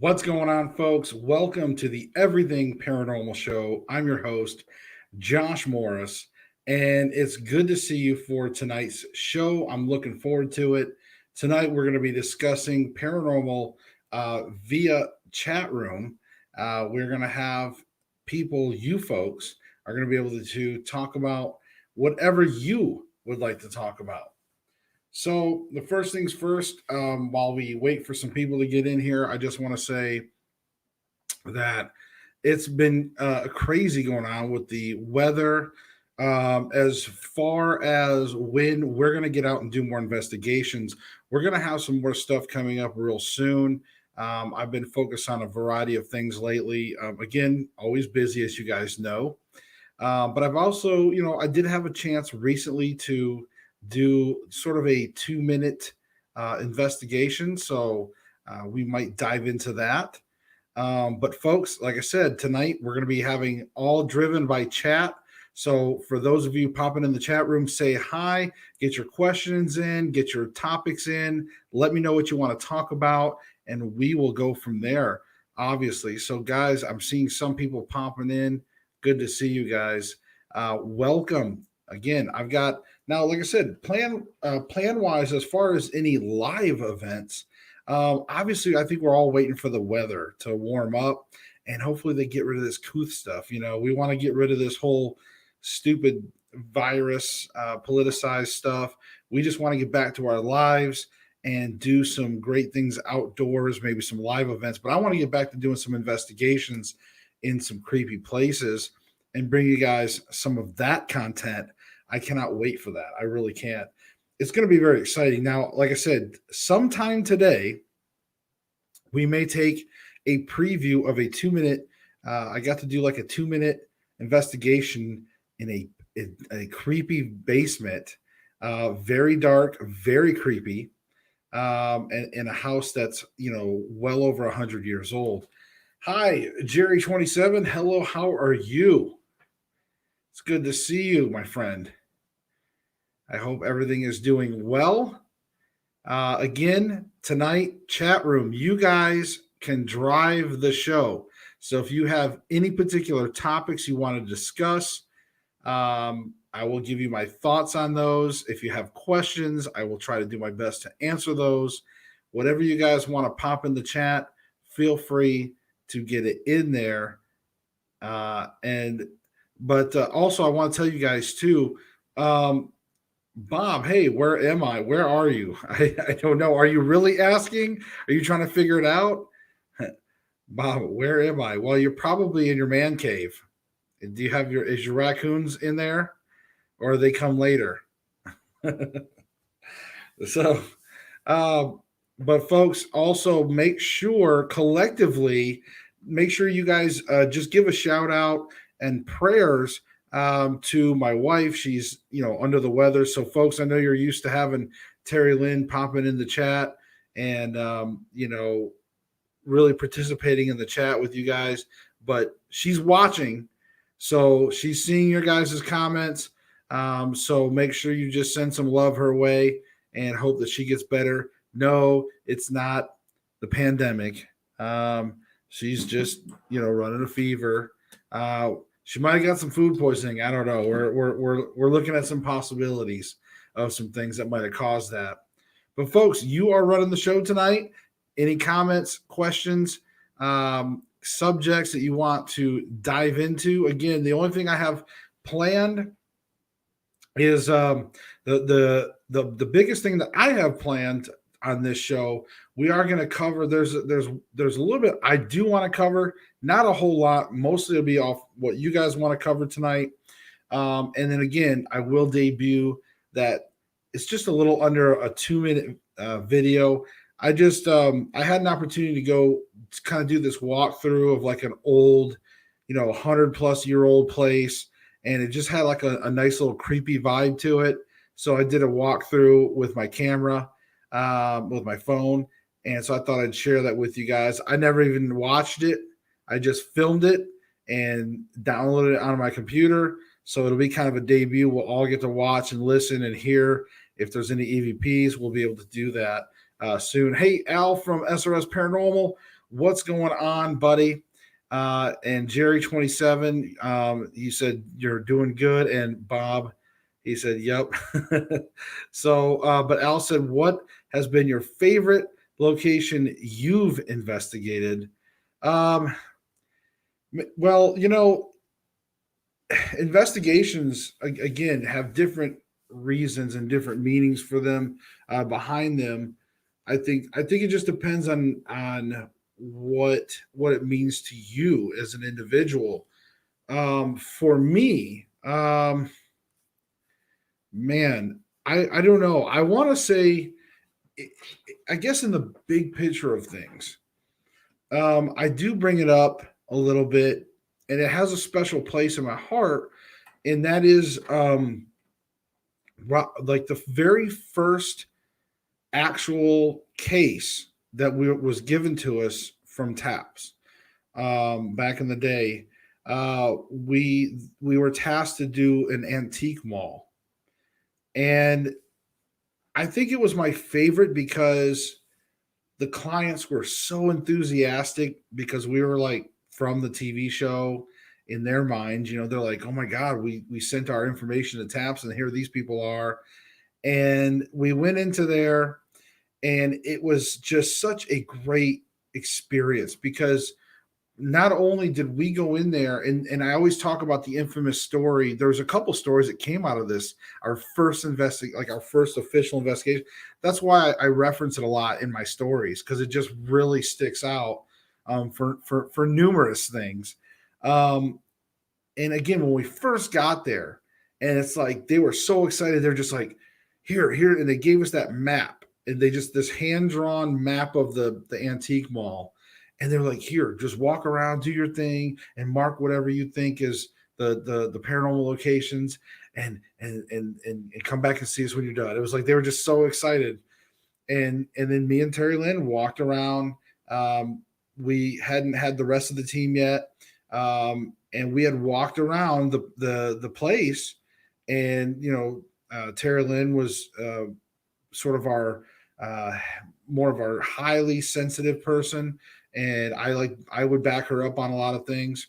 What's going on, folks? Welcome to the Everything Paranormal Show. I'm your host, Josh Morris, and it's good to see you for tonight's show. I'm looking forward to it. Tonight, we're going to be discussing paranormal via chat room. We're going to have people, you folks, are going to be able to talk about whatever you would like to talk about. So, the first things first, while we wait for some people to get in here, I just want to say that it's been crazy going on with the weather. As far as when we're going to get out and do more investigations, we're going to have some more stuff coming up real soon. I've been focused on a variety of things lately. Again, always busy, as you guys know. But I've also, I did have a chance recently to do sort of a 2 minute investigation. So we might dive into that. But folks, like I said, tonight we're going to be having all driven by chat. So for those of you popping in the chat room, say hi, get your questions in, get your topics in, let me know what you want to talk about, and we will go from there, obviously. So guys, I'm seeing some people popping in. Good to see you guys. Welcome. Again, I've got now, like I said, plan wise, as far as any live events, obviously, I think we're all waiting for the weather to warm up, and hopefully they get rid of this couth stuff. We want to get rid of this whole stupid virus, politicized stuff. We just want to get back to our lives and do some great things outdoors, maybe some live events. But I want to get back to doing some investigations in some creepy places and bring you guys some of that content. I cannot wait for that. I really can't. It's going to be very exciting. Now, like I said, sometime today, we may take a preview of a 2 minute. I got to do like a 2 minute investigation in a creepy basement, very dark, very creepy, and in a house that's well over 100 years old. Hi, Jerry27. Hello, how are you? It's good to see you, my friend. I hope everything is doing well. Again, tonight, chat room, you guys can drive the show. So if you have any particular topics you want to discuss, I will give you my thoughts on those. If you have questions, I will try to do my best to answer those. Whatever you guys want to pop in the chat, feel free to get it in there. But also, I want to tell you guys too, Bob, hey, where am I? Where are you? I don't know. Are you really asking? Are you trying to figure it out? Bob, where am I? Well, you're probably in your man cave. Do you have is your raccoons in there, or they come later? So, but folks, also make sure collectively, make sure you guys just give a shout out and prayers to my wife. She's under the weather. So folks, I know you're used to having Terry Lynn popping in the chat and really participating in the chat with you guys, but she's watching, so she's seeing your guys' comments. So make sure you just send some love her way and hope that she gets better. No, it's not the pandemic. She's just running a fever. She might have got some food poisoning. I don't know. We're looking at some possibilities of some things that might have caused that. But folks, you are running the show tonight. Any comments, questions, subjects that you want to dive into? Again, the only thing I have planned is the biggest thing that I have planned on this show. We are going to cover. There's a little bit I do want to cover. Not a whole lot. Mostly it'll be off what you guys want to cover tonight. And then again, I will debut that it's just a little under a 2 minute video. I just I had an opportunity to go to kind of do this walkthrough of like an old, 100+ year old place, and it just had like a nice little creepy vibe to it. So I did a walkthrough with my camera, with my phone, and so I thought I'd share that with you guys. I never even watched it. I just filmed it and downloaded it on my computer. So it'll be kind of a debut. We'll all get to watch and listen and hear. If there's any EVPs, we'll be able to do that soon. Hey, Al from SRS Paranormal, what's going on, buddy? And Jerry 27, you said you're doing good, and Bob, he said, "Yep." So, but Al said, "What has been your favorite location you've investigated?" Um, well, investigations again have different reasons and different meanings for them behind them. I think it just depends on what it means to you as an individual. For me, man, I don't know. I want to say, I guess in the big picture of things, I do bring it up a little bit, and it has a special place in my heart, and that is like the very first actual case that was given to us from TAPS back in the day. We were tasked to do an antique mall, and I think it was my favorite because the clients were so enthusiastic because we were like from the TV show. In their minds, they're like, "Oh my God, we sent our information to TAPS, and here these people are." And we went into there, and it was just such a great experience because not only did we go in there, and I always talk about the infamous story. There's a couple stories that came out of this, like our first official investigation. That's why I reference it a lot in my stories, because it just really sticks out for numerous things. Um, and again, when we first got there, and it's like they were so excited, they're just like, here, and they gave us that map, and they just this hand drawn map of the antique mall, and they're like, here, just walk around, do your thing, and mark whatever you think is the paranormal locations, and come back and see us when you're done. It was like they were just so excited, and then me and Terry Lynn walked around. We hadn't had the rest of the team yet, and we had walked around the place, and Terry Lynn was sort of our uh, more of our highly sensitive person, and I would back her up on a lot of things,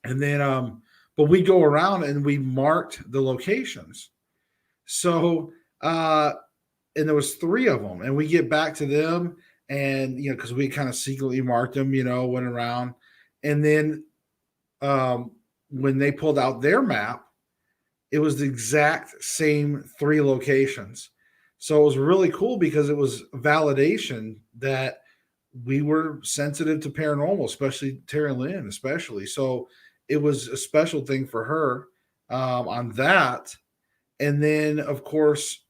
and then but we go around and we marked the locations. So and there was three of them, and we get back to them, and because we kind of secretly marked them, went around, and then um, when they pulled out their map, it was the exact same three locations. So it was really cool because it was validation that we were sensitive to paranormal, especially Tara Lynn, especially. So it was a special thing for her on that. And then, of course,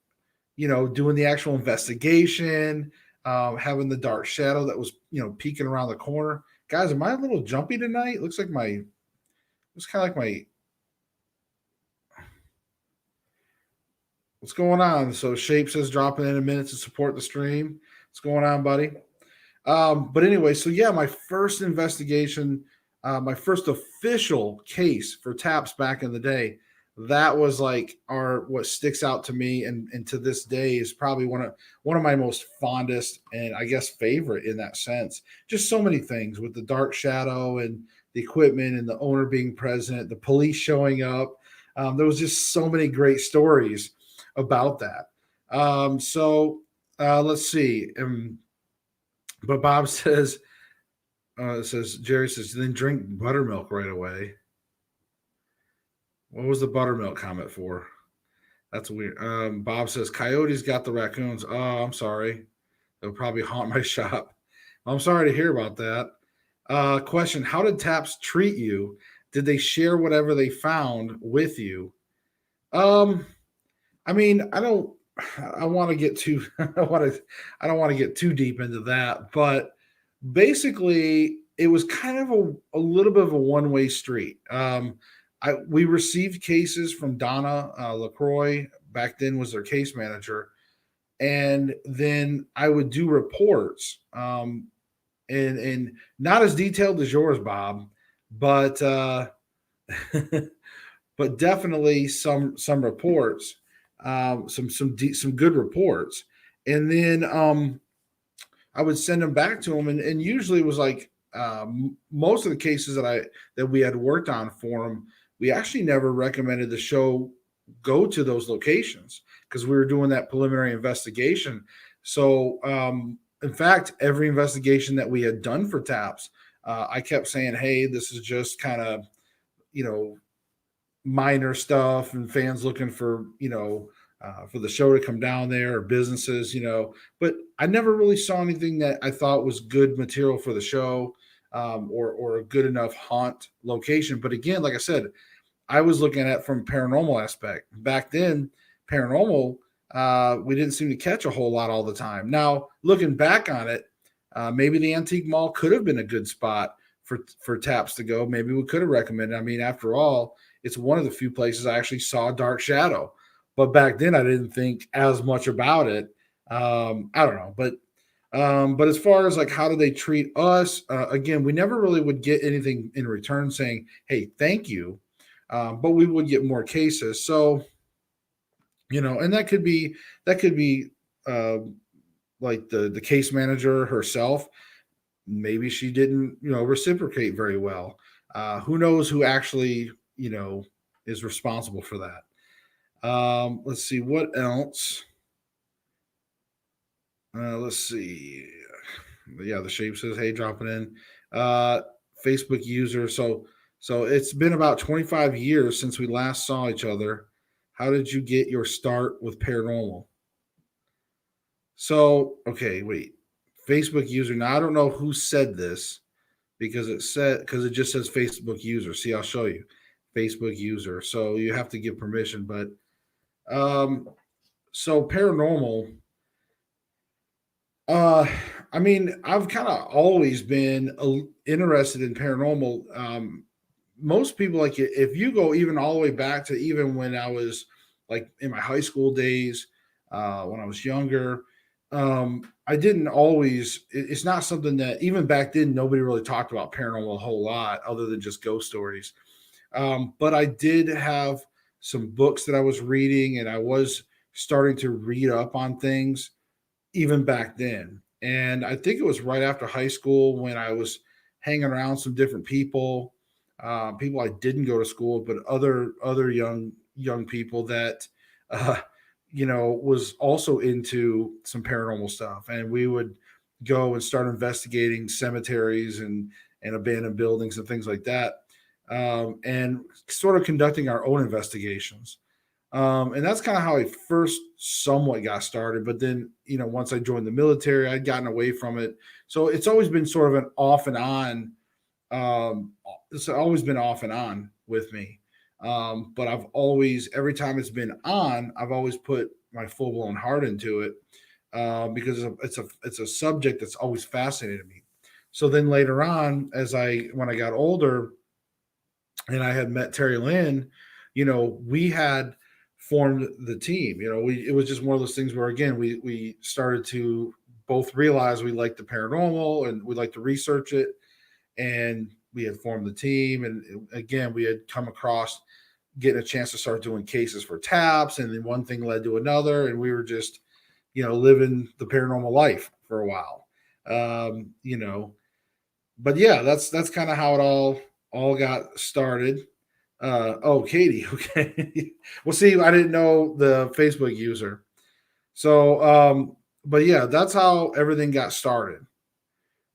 doing the actual investigation, having the dark shadow that was, peeking around the corner. Guys, am I a little jumpy tonight? Looks like it's kind of like my, what's going on? So Shape says dropping in a minute to support the stream. What's going on, buddy? But anyway, so yeah, my first investigation, my first official case for TAPS back in the day, that was like what sticks out to me, and to this day is probably one of my most fondest and I guess favorite in that sense. Just so many things with the dark shadow and the equipment and the owner being present, the police showing up. There was just so many great stories about that. So let's see. But Bob says Jerry says then drink buttermilk right away. What was the buttermilk comment for? That's weird. Bob says coyotes got the raccoons. Oh, I'm sorry. They'll probably haunt my shop. I'm sorry to hear about that. Question: how did TAPS treat you? Did they share whatever they found with you? Um, I mean, I don't. I want to get too. I don't want to get too deep into that. But basically, it was kind of a little bit of a one-way street. We received cases from Donna Lacroix, back then was their case manager, and then I would do reports, and not as detailed as yours, Bob, but but definitely some reports, some good reports, and then I would send them back to him, and usually it was like most of the cases that we had worked on for him, we actually never recommended the show go to those locations because we were doing that preliminary investigation. So, in fact, every investigation that we had done for TAPS, I kept saying, "Hey, this is just kind of, you know, minor stuff and fans looking for, for the show to come down there or businesses, but I never really saw anything that I thought was good material for the show, or a good enough haunt location. But again, like I said, I was looking at from paranormal aspect. Back then, paranormal, we didn't seem to catch a whole lot all the time. Now, looking back on it, maybe the antique mall could have been a good spot for taps to go. Maybe we could have recommended. I mean, after all, it's one of the few places I actually saw Dark Shadow. But back then, I didn't think as much about it. I don't know, but as far as like how do they treat us, again, we never really would get anything in return saying, "Hey, thank you," but we would get more cases. So and that could be uh, like the case manager herself. Maybe she didn't reciprocate very well. Who knows who actually is responsible for that. Let's see what else. Let's see. Yeah, the shape says, "Hey, dropping in." Uh, Facebook user. So it's been about 25 years since we last saw each other. How did you get your start with paranormal? So okay, wait. Facebook user. Now I don't know who said this because it just says Facebook user. See, I'll show you. Facebook user. So you have to give permission, but um, so paranormal. Uh, I mean, I've kind of always been interested in paranormal. Most people, like, if you go even all the way back to even when I was like in my high school days, when I was younger, I didn't always. It's not something that even back then nobody really talked about paranormal a whole lot, other than just ghost stories. But I did have some books that I was reading, and I was starting to read up on things even back then. And I think it was right after high school when I was hanging around some different people, people I didn't go to school, but other young people that uh, was also into some paranormal stuff, and we would go and start investigating cemeteries and abandoned buildings and things like that, and sort of conducting our own investigations. And that's kind of how I first somewhat got started. But then, once I joined the military, I'd gotten away from it. So it's always been sort of an off and on. Um, it's always been off and on with me. But I've always, every time it's been on, I've always put my full blown heart into it, because it's a subject that's always fascinated me. So then later on, when I got older, and I had met Terry Lynn, we had formed the team. It was just one of those things where again we started to both realize we liked the paranormal and we liked to research it, and we had formed the team. And again, we had come across getting a chance to start doing cases for taps, and then one thing led to another, and we were just living the paranormal life for a while. Um, you know, but yeah, that's kind of how it all got started. Oh, Katie. Okay. Well, see, I didn't know the Facebook user. So, but yeah, that's how everything got started.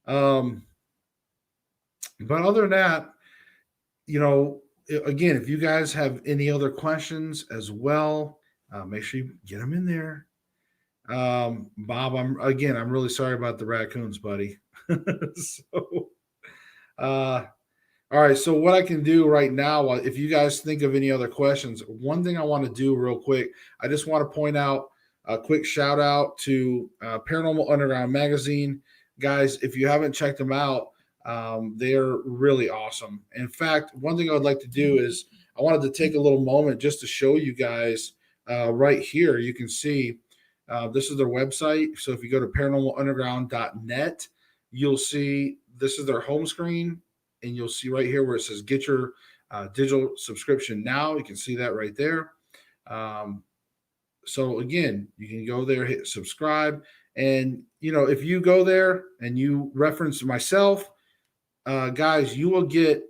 Um, but other than that, again, if you guys have any other questions as well, make sure you get them in there. Bob, I'm really sorry about the raccoons, buddy. So, uh, all right. So what I can do right now, if you guys think of any other questions, one thing I want to do real quick, I just want to point out a quick shout out to Paranormal Underground magazine, guys. If you haven't checked them out, they're really awesome. In fact, one thing I would like to do is I wanted to take a little moment just to show you guys right here. You can see this is their website. So if you go to paranormalunderground.net, you'll see this is their home screen, and you'll see right here where it says get your digital subscription now. You can see that right there. So again, you can go there, hit subscribe, And, if you go there and you reference myself, guys, you will get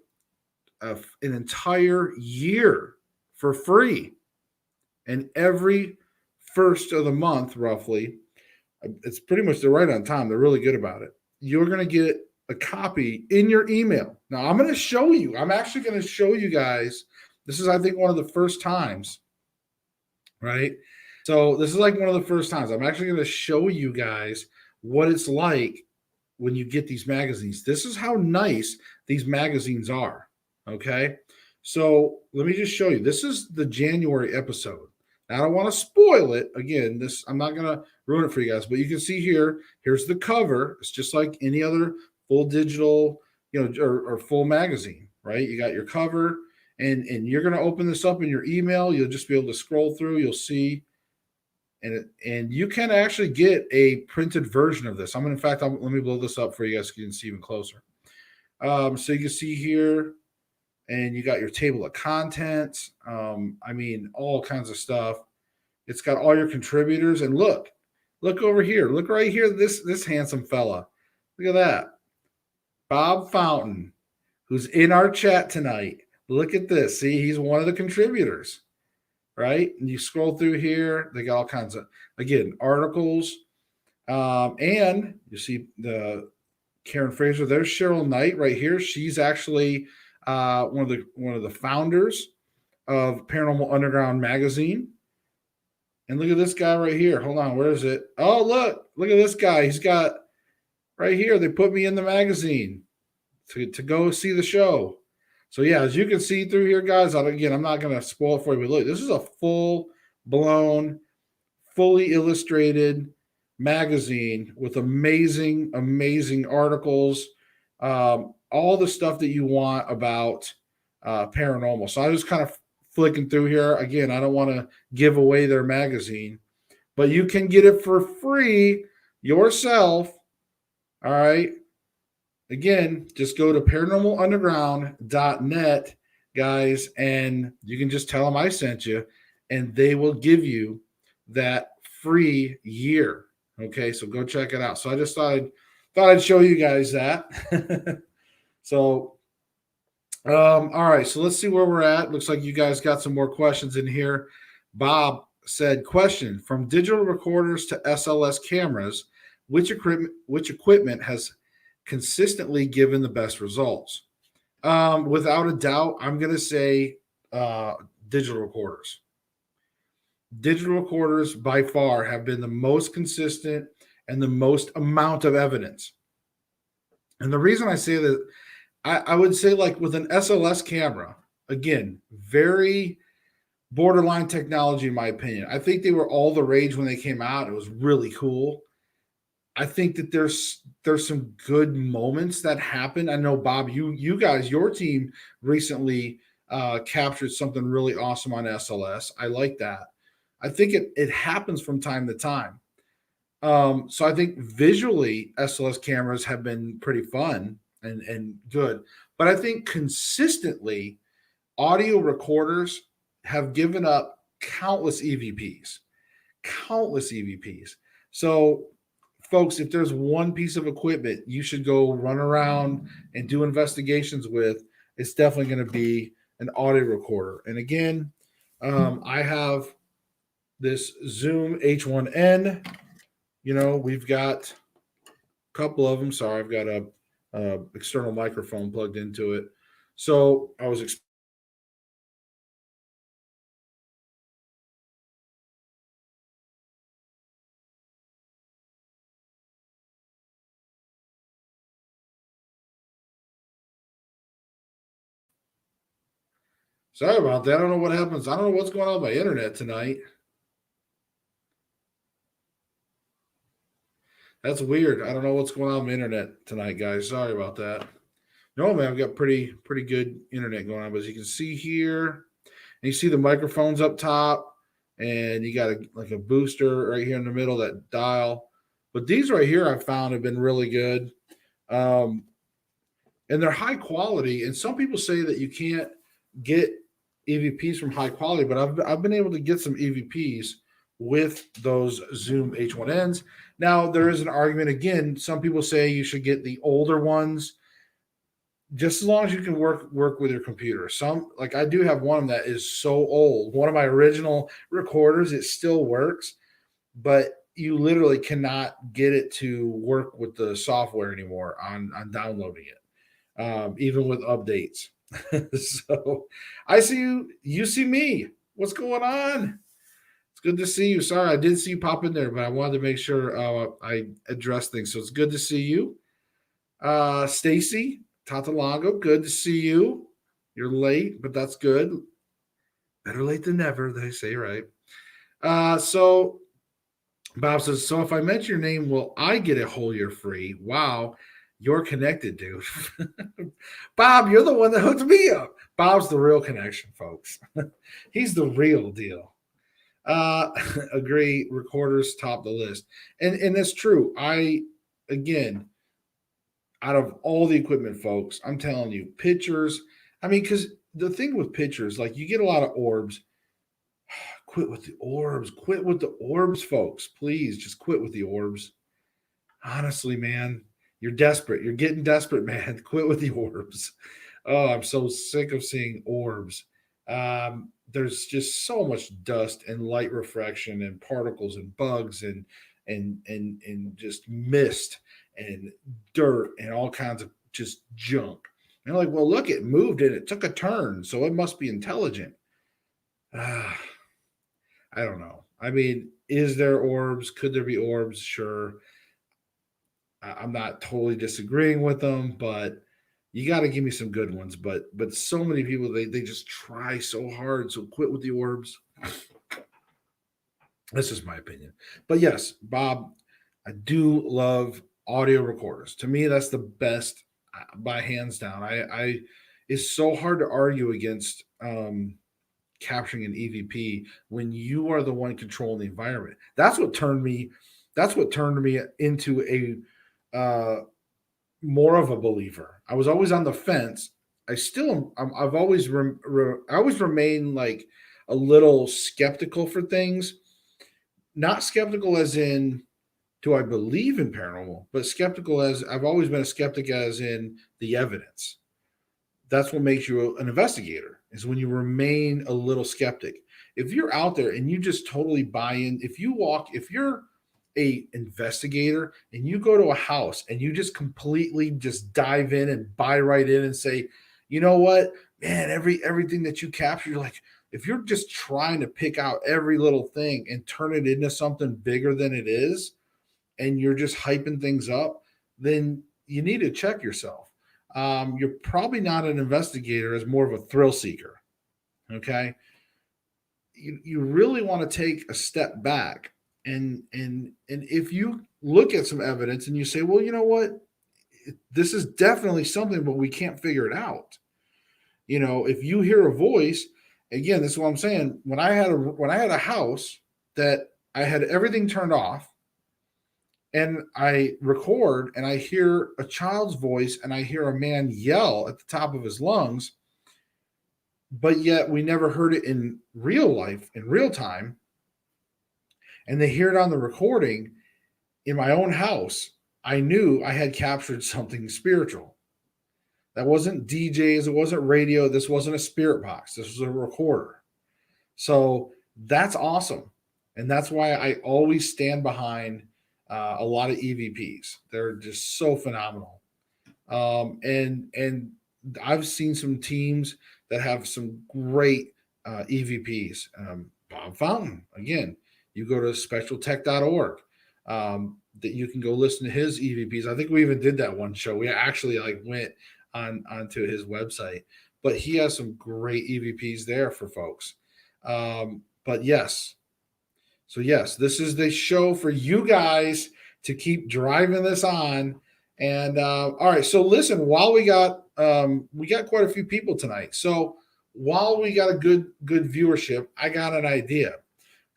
an entire year for free. And every first of the month, roughly, it's pretty much they're right on time. They're really good about it. You're going to get a copy in your email. Now, I'm going to show you. I'm actually going to show you guys. This is, I think, one of the first times, right? So this is like one of the first times. I'm actually going to show you guys what it's like when you get these magazines. This is how nice these magazines are. Okay. So let me just show you. This is the January episode. Now, I don't want to spoil it. Again, I'm not going to ruin it for you guys, but you can see here's the cover. It's just like any other full digital, or full magazine, right? You got your cover, and you're going to open this up in your email. You'll just be able to scroll through. You'll see, and you can actually get a printed version of this. In fact, let me blow this up for you guys so you can see even closer. So you can see here, and you got your table of contents. All kinds of stuff. It's got all your contributors, and look over here. Look right here. This handsome fella. Look at that. Bob Fountain, who's in our chat tonight. Look at this. See, he's one of the contributors, right? And you scroll through here. They got all kinds of, again, articles. And you see the Karen Fraser. There's Cheryl Knight right here. She's actually one of the founders of Paranormal Underground magazine. And look at this guy right here. Hold on, where is it? Oh, look at this guy. He's got right here. They put me in the magazine to go see the show. So yeah, as you can see through here, guys. I'm not going to spoil it for you, but look, this is a full-blown, fully illustrated magazine with amazing, amazing articles. All the stuff that you want about paranormal. So I was kind of flicking through here. Again, I don't want to give away their magazine, but you can get it for free yourself. All right. Again, just go to paranormalunderground.net, guys, and you can just tell them I sent you, and they will give you that free year. Okay, so go check it out. So I just thought I'd show you guys that. So, all right. So let's see where we're at. Looks like you guys got some more questions in here. Bob said, question, from digital recorders to SLS cameras, which equipment has consistently given the best results? Without a doubt, I'm going to say digital recorders. Digital recorders by far have been the most consistent and the most amount of evidence. And the reason I say that, I would say, like with an SLS camera, again, very borderline technology in my opinion. I think they were all the rage when they came out. It was really cool. I think that there's some good moments that happen. I know, Bob, you guys, your team recently captured something really awesome on SLS. I like that. I think it happens from time to time. So I think visually SLS cameras have been pretty fun and good. But I think consistently audio recorders have given up countless EVPs. So folks, if there's one piece of equipment you should go run around and do investigations with, it's definitely going to be an audio recorder. And again, I have this Zoom H1N. We've got a couple of them. Sorry, I've got a external microphone plugged into it. So I was sorry about that. I don't know what happens. I don't know what's going on with my internet tonight. That's weird. I don't know what's going on with my internet tonight, guys. Sorry about that. Normally, I've got pretty good internet going on, but as you can see here, and you see the microphones up top, and you got a booster right here in the middle, that dial. But these right here I found have been really good. And they're high quality. And some people say that you can't get EVPs from high quality, but I've been able to get some EVPs with those Zoom H1Ns. Now, there is an argument again. Some people say you should get the older ones, just as long as you can work with your computer. Some, like I do have one that is so old. One of my original recorders, it still works, but you literally cannot get it to work with the software anymore on downloading it, even with updates. So I see you. You see me. What's going on? It's good to see you. Sorry, I did see you pop in there, but I wanted to make sure I address things. So it's good to see you. Stacy Tatalago, good to see you. You're late, but that's good. Better late than never, they say, right? So Bob says, so if I mention your name, will I get a whole year free? Wow, you're connected, dude. Bob, you're the one that hooked me up. Bob's the real connection, folks. He's the real deal. Uh, agree. Recorders top the list, and that's true. Again, out of all the equipment, folks, I'm telling you, pictures. I mean, because the thing with pictures, like you get a lot of orbs. Quit with the orbs. Quit with the orbs, folks. Please, just quit with the orbs. Honestly, man, you're desperate. You're getting desperate, man. Quit with the orbs. Oh, I'm so sick of seeing orbs. There's just so much dust and light refraction and particles and bugs and just mist and dirt and all kinds of just junk. And like, well, look, it moved and it took a turn, so it must be intelligent. I don't know. I mean, is there orbs? Could there be orbs? Sure. I'm not totally disagreeing with them, but you got to give me some good ones. But so many people they just try so hard. So quit with the orbs. That's just my opinion. But yes, Bob, I do love audio recorders. To me, that's the best by hands down. I it's so hard to argue against capturing an EVP when you are the one controlling the environment. That's what turned me. That's what turned me into a more of a believer. I was always on the fence. I still I've always I always remain like a little skeptical for things. Not skeptical as in do I believe in paranormal, but skeptical as I've always been a skeptic as in the evidence. That's what makes you an investigator is when you remain a little skeptic. If you're out there and you just totally buy in, if you're a investigator and you go to a house and you just completely just dive in and buy right in and say, you know what, man, everything that you capture, you're like, if you're just trying to pick out every little thing and turn it into something bigger than it is, and you're just hyping things up, then you need to check yourself. You're probably not an investigator, as more of a thrill seeker. Okay, you really want to take a step back and if you look at some evidence and you say, well, you know what, this is definitely something, but we can't figure it out. You know, if you hear a voice, again, this is what I'm saying. When I had a house that I had everything turned off and I record and I hear a child's voice and I hear a man yell at the top of his lungs, but yet we never heard it in real life, in real time, and they hear it on the recording in my own house, I knew I had captured something spiritual. That wasn't DJs, it wasn't radio, this wasn't a spirit box, this was a recorder. So that's awesome. And that's why I always stand behind a lot of EVPs. They're just so phenomenal. And I've seen some teams that have some great EVPs. Bob Fountain, again, you go to specialtech.org. That you can go listen to his EVPs. I think we even did that one show. We actually like went onto his website, but he has some great EVPs there for folks. But yes, so yes, this is the show for you guys to keep driving this on. And all right, so listen, while we got quite a few people tonight. So while we got a good viewership, I got an idea.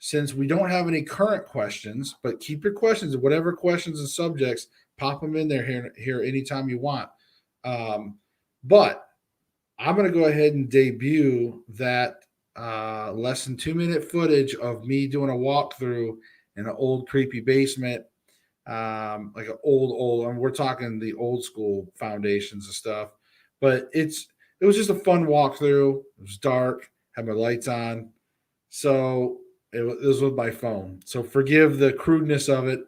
Since we don't have any current questions, but keep your questions, whatever questions and subjects, pop them in there here anytime you want. But I'm going to go ahead and debut that less than 2-minute footage of me doing a walkthrough in an old creepy basement like an old, and we're talking the old school foundations and stuff. But it was just a fun walkthrough. It was dark, had my lights on, so it was with my phone. So forgive the crudeness of it,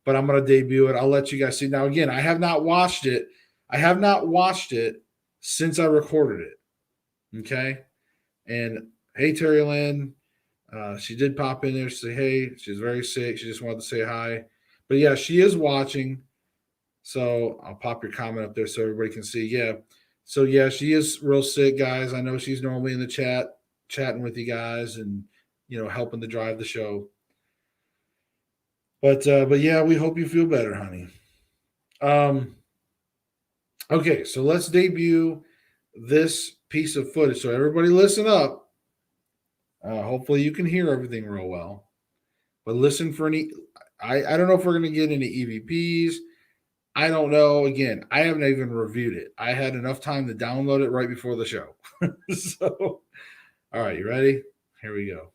but I'm gonna debut it. I'll let you guys see. Now again, I have not watched it. I have not watched it since I recorded it. Okay, and hey, Terry Lynn, she did pop in there. She said, hey, she's very sick. She just wanted to say hi. But yeah, she is watching. So I'll pop your comment up there so everybody can see. Yeah. So yeah, she is real sick, guys. I know she's normally in the chat, chatting with you guys and helping to drive the show. But yeah, we hope you feel better, honey. Okay, so let's debut this piece of footage. So everybody listen up. Hopefully you can hear everything real well. But listen for any. I don't know if we're going to get any EVPs. I don't know. Again, I haven't even reviewed it. I had enough time to download it right before the show. So, all right, you ready? Here we go.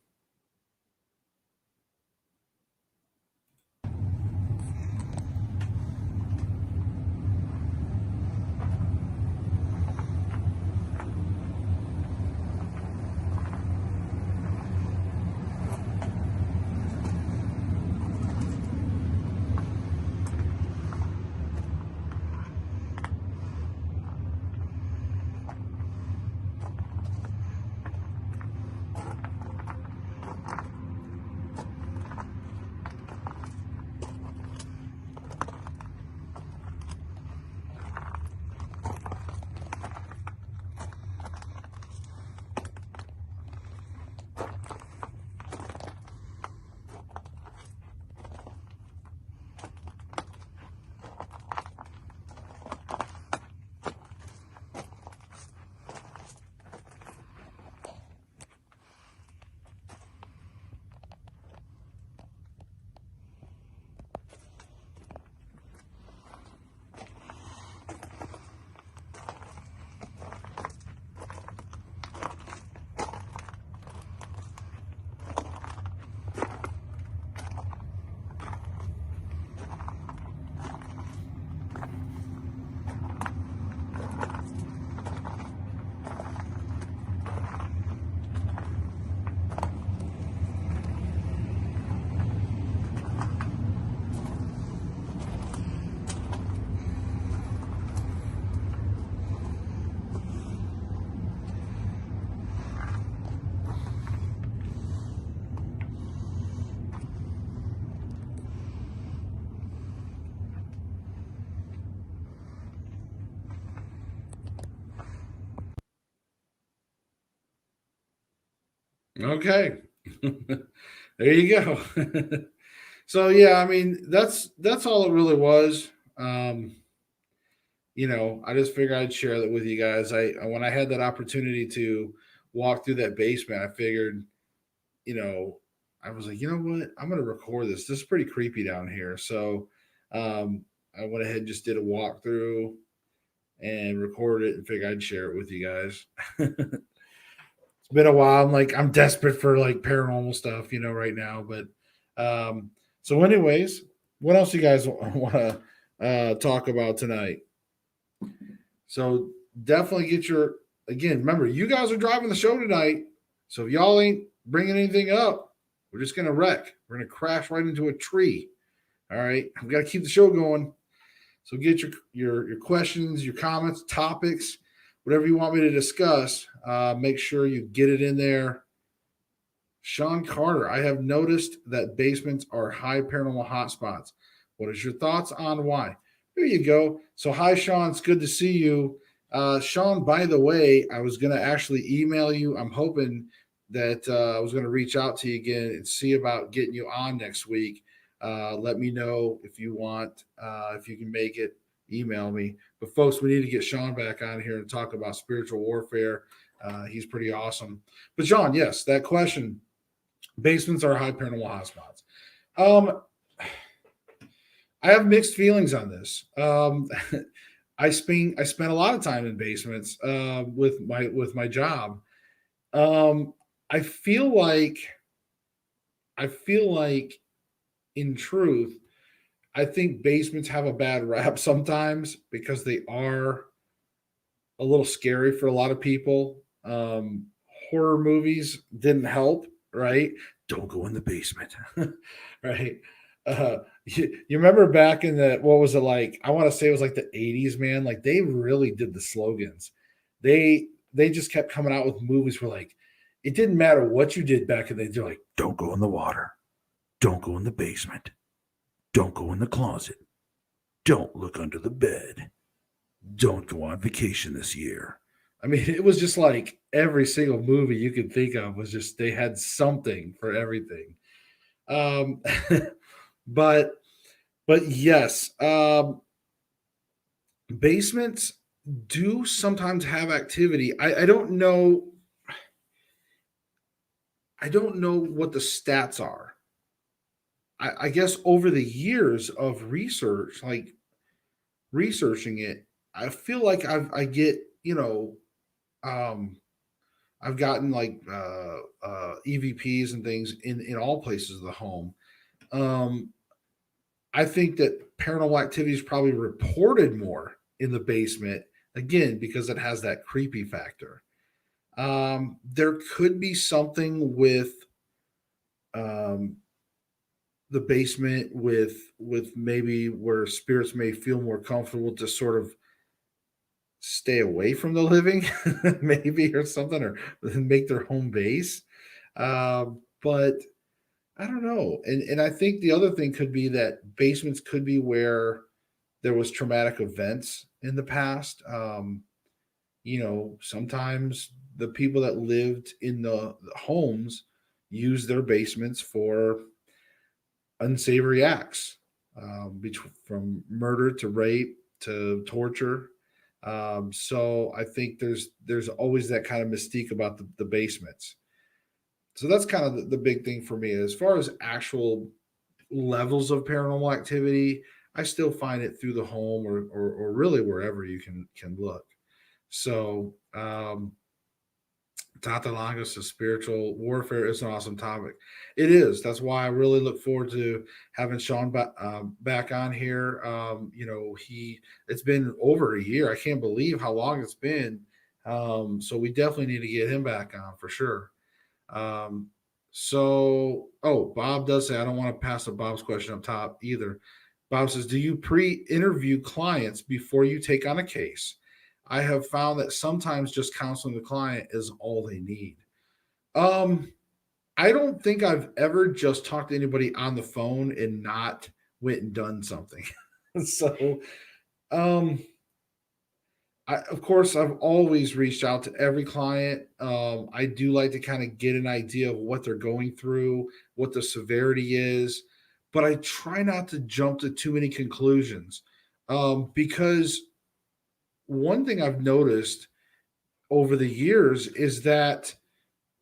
Okay. There you go. So yeah, I mean that's all it really was. I just figured I'd share that with you guys. When I had that opportunity to walk through that basement, I figured, you know, I was like, you know what, I'm gonna record this. This is pretty creepy down here. So I went ahead and just did a walkthrough and recorded it and figured I'd share it with you guys. It's been a while. I'm desperate for like paranormal stuff, right now. But so anyways, what else you guys want to talk about tonight? So definitely get your again. Remember, you guys are driving the show tonight. So if y'all ain't bringing anything up, we're just gonna wreck. We're gonna crash right into a tree. All right, we got to keep the show going. So get your questions, your comments, topics, whatever you want me to discuss. Make sure you get it in there. Sean Carter, I have noticed that basements are high paranormal hotspots. What is your thoughts on why? There you go. So hi, Sean. It's good to see you. Sean, by the way, I was going to actually email you. I'm hoping that I was going to reach out to you again and see about getting you on next week. Let me know if you want, if you can make it, email me. But folks, we need to get Sean back on here and talk about spiritual warfare. He's pretty awesome. But Sean, yes, that question, basements are high paranormal hotspots. I have mixed feelings on this. I spent a lot of time in basements with my job. Um, I feel like in truth, I think basements have a bad rap sometimes because they are a little scary for a lot of people. Horror movies didn't help, right? Don't go in the basement, right? You remember back in the what was it like? I want to say it was like the 80s, man. Like they really did the slogans. They just kept coming out with movies where like it didn't matter what you did back in the day. They're like, don't go in the water, don't go in the basement, don't go in the closet, don't look under the bed, don't go on vacation this year. I mean, it was just like every single movie you could think of was just they had something for everything. Um, but but yes, basements do sometimes have activity. I don't know. I don't know what the stats are. I guess over the years of research, like researching it, I feel like I get um, I've gotten like EVPs and things in all places of the home. Um, I think that paranormal activity is probably reported more in the basement again because it has that creepy factor. There could be something with um, the basement with maybe where spirits may feel more comfortable to sort of stay away from the living, maybe or something, or make their home base. But I don't know, and I think the other thing could be that basements could be where there was traumatic events in the past. Sometimes the people that lived in the homes used their basements for unsavory acts, from murder to rape to torture. So I think there's always that kind of mystique about the basements. So that's kind of the big thing for me. As far as actual levels of paranormal activity, I still find it through the home or really wherever you can look. So Tatalanga says spiritual warfare is an awesome topic. It is. That's why I really look forward to having Sean back on here. It's been over a year. I can't believe how long it's been. So we definitely need to get him back on for sure. Um, Bob does say, I don't want to pass up Bob's question up top either. Bob says, do you pre interview clients before you take on a case? I have found that sometimes just counseling the client is all they need. Um, I don't think I've ever just talked to anybody on the phone and not went and done something. so, um, of course, I've always reached out to every client. I do like to kind of get an idea of what they're going through, what the severity is, but I try not to jump to too many conclusions because one thing I've noticed over the years is that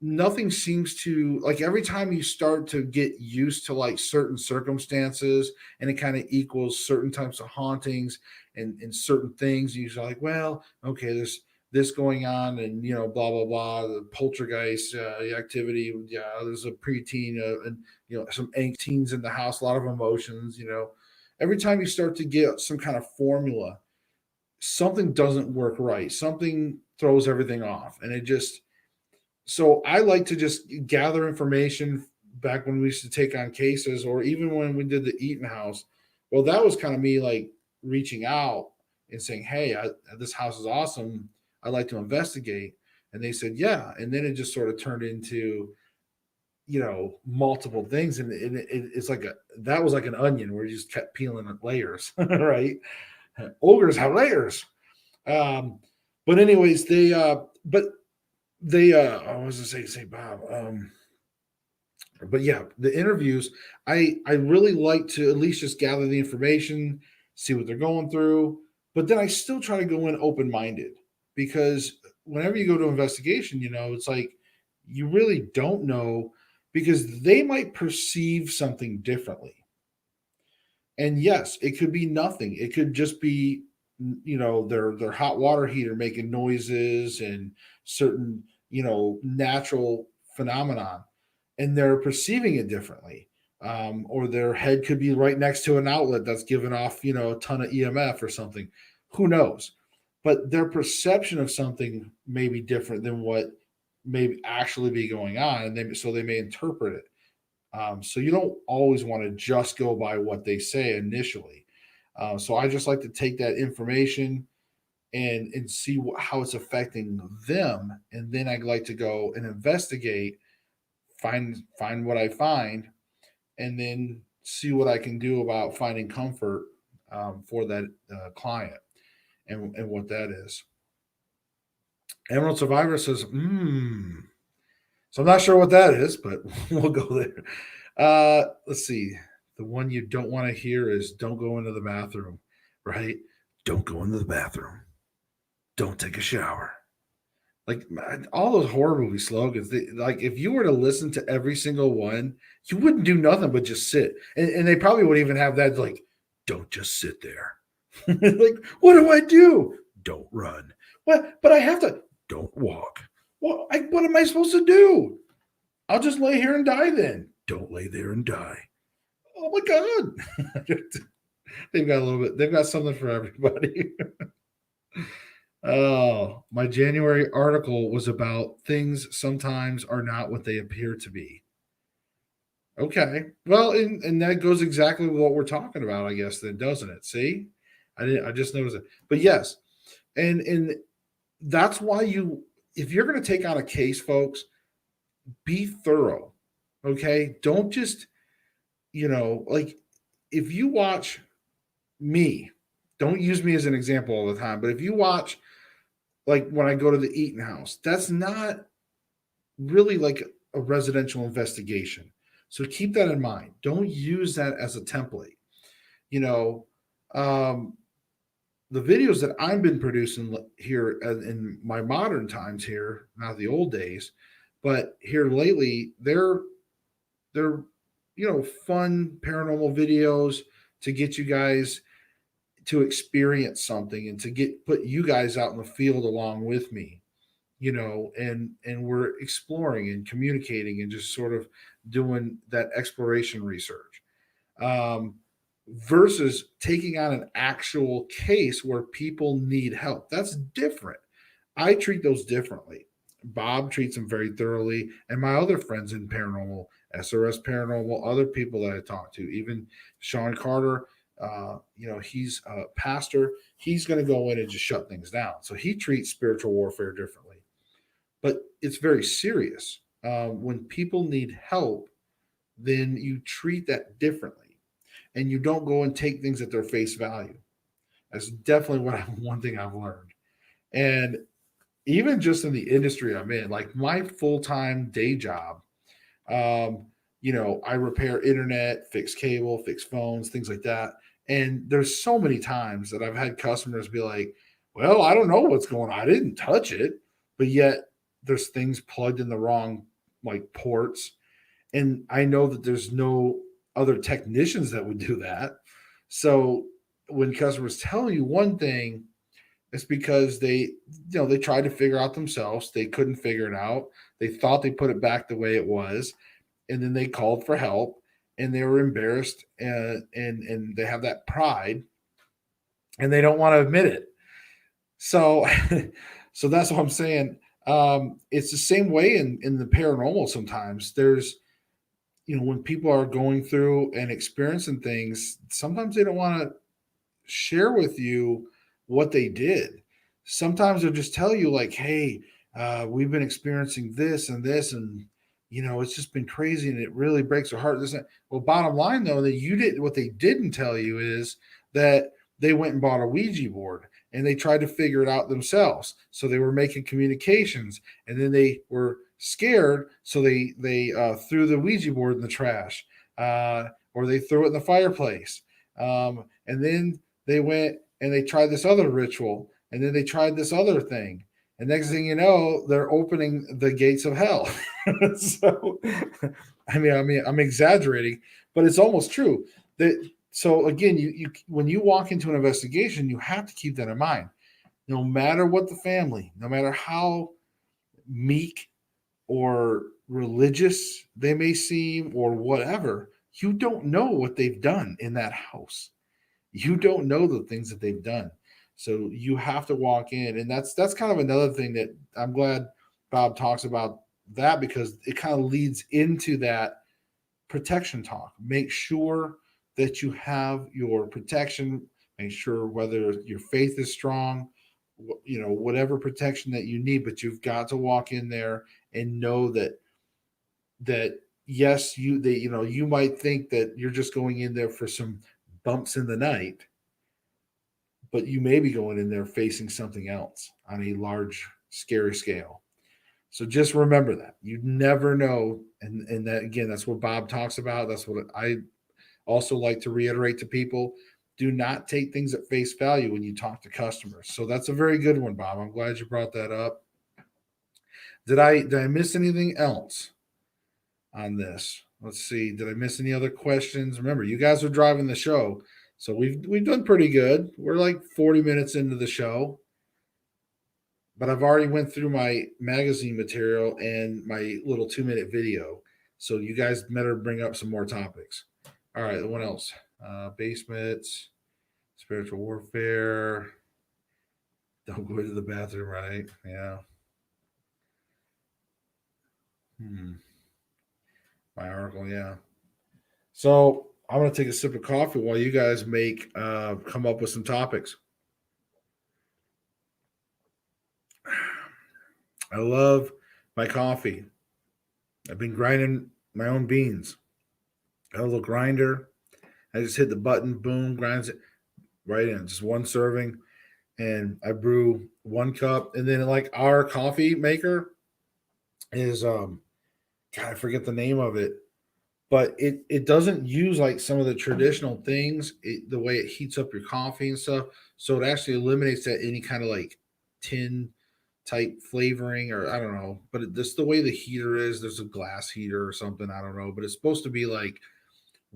nothing seems to like every time you start to get used to like certain circumstances and it kind of equals certain types of hauntings and certain things you're like, well, okay, there's this going on and blah blah blah, the poltergeist activity, yeah, there's a preteen and some angst teens in the house, a lot of emotions. Every time you start to get some kind of formula, something doesn't work right, something throws everything off, and it just so I like to just gather information back when we used to take on cases, or even when we did the Eaton House. Well, that was kind of me like reaching out and saying, "Hey, this house is awesome. I'd like to investigate." And they said, "Yeah." And then it just sort of turned into multiple things, and it's like that was like an onion where you just kept peeling layers, right? Ogres have layers. Um, but anyways, I was gonna say Bob. But yeah, the interviews, I really like to at least just gather the information, see what they're going through, but then I still try to go in open minded because whenever you go to investigation, it's like you really don't know because they might perceive something differently. And yes, it could be nothing. It could just be their hot water heater making noises and certain natural phenomenon, and they're perceiving it differently. or their head could be right next to an outlet that's giving off, a ton of EMF or something. Who knows? But their perception of something may be different than what may actually be going on, and so they may interpret it. So you don't always want to just go by what they say initially. So I just like to take that information and see how it's affecting them, and then I'd like to go and investigate, find what I find, and then see what I can do about finding comfort for that client and what that is. Emerald Survivor says, So I'm not sure what that is, but we'll go there. Let's see. The one you don't want to hear is don't go into the bathroom, right? Don't go into the bathroom. Don't take a shower. Like all those horror movie slogans, like if you were to listen to every single one, you wouldn't do nothing but just sit. And they probably would even have that like, don't just sit there. Like, what do I do? Don't run. What? But I have to. Don't walk. What am I supposed to do? I'll just lay here and die then. Don't lay there and die. Oh my God. They've got something for everybody. Oh, my January article was about things sometimes are not what they appear to be. Okay. Well, and that goes exactly with what we're talking about, I guess, then, doesn't it? See? I just noticed it. But yes. And that's why if you're going to take on a case, folks, be thorough. Okay? Don't just, like if you watch me, don't use me as an example all the time, but if you watch like when I go to the Eaton House, that's not really like a residential investigation. So keep that in mind. Don't use that as a template. The videos that I've been producing here in my modern times here, not the old days, but here lately, they're fun paranormal videos to get you guys to experience something and to put you guys out in the field along with me, and we're exploring and communicating and just sort of doing that exploration research, versus taking on an actual case where people need help. That's different. I treat those differently. Bob treats them very thoroughly, and my other friends in paranormal, SRS Paranormal, other people that I talk to, even Sean Carter, he's a pastor. He's going to go in and just shut things down. So he treats spiritual warfare differently, but it's very serious. When people need help, then you treat that differently, and you don't go and take things at their face value. That's definitely one thing I've learned, and even just in the industry I'm in, like my full-time day job, I repair internet, fix cable, fix phones, things like that. And there's so many times that I've had customers be like, well, I don't know what's going on. I didn't touch it. But yet there's things plugged in the wrong like ports. And I know that there's no other technicians that would do that. So when customers tell you one thing, it's because they tried to figure out themselves. They couldn't figure it out. They thought they put it back the way it was, and then they called for help, and they were embarrassed, and they have that pride, and they don't want to admit it. So, so that's what I'm saying. It's the same way in the paranormal. Sometimes there's, when people are going through and experiencing things, sometimes they don't want to share with you what they did. Sometimes they'll just tell you like, hey, we've been experiencing this and this, and it's just been crazy, and it really breaks their heart. Well, bottom line though, what they didn't tell you is that they went and bought a Ouija board and they tried to figure it out themselves. So they were making communications, and then they were scared, so they threw the Ouija board in the trash, or they threw it in the fireplace, and then they went and they tried this other ritual, and then they tried this other thing. And next thing you know, they're opening the gates of hell. So, I'm exaggerating, but it's almost true. So again, you when you walk into an investigation, you have to keep that in mind. No matter what the family, no matter how meek or religious they may seem or whatever, you don't know what they've done in that house. You don't know the things that they've done. So you have to walk in. And that's kind of another thing that I'm glad Bob talks about that, because it kind of leads into that protection talk. Make sure that you have your protection. Make sure whether your faith is strong, whatever protection that you need, but you've got to walk in there and know that yes, you might think that you're just going in there for some bumps in the night, but you may be going in there facing something else on a large, scary scale. So just remember that you never know, and that again, that's what Bob talks about. That's what I also like to reiterate to people: do not take things at face value when you talk to customers. So that's a very good one, Bob. I'm glad you brought that up. Did I miss anything else on this? Let's see. Did I miss any other questions? Remember, you guys are driving the show, so we've done pretty good. We're like 40 minutes into the show, but I've already went through my magazine material and my little 2-minute video. So you guys better bring up some more topics. All right, what else? Basements, spiritual warfare. Don't go to the bathroom, right? Yeah. My article, yeah. So I'm gonna take a sip of coffee while you guys come up with some topics. I love my coffee. I've been grinding my own beans. Got a little grinder. I just hit the button, boom, grinds it right in. Just one serving. And I brew 1 cup. And then like our coffee maker is God, I forget the name of it. But it doesn't use like some of the traditional things, the way it heats up your coffee and stuff. So it actually eliminates that any kind of like tin type flavoring, or I don't know, but just the way the heater is, there's a glass heater or something, I don't know, but it's supposed to be like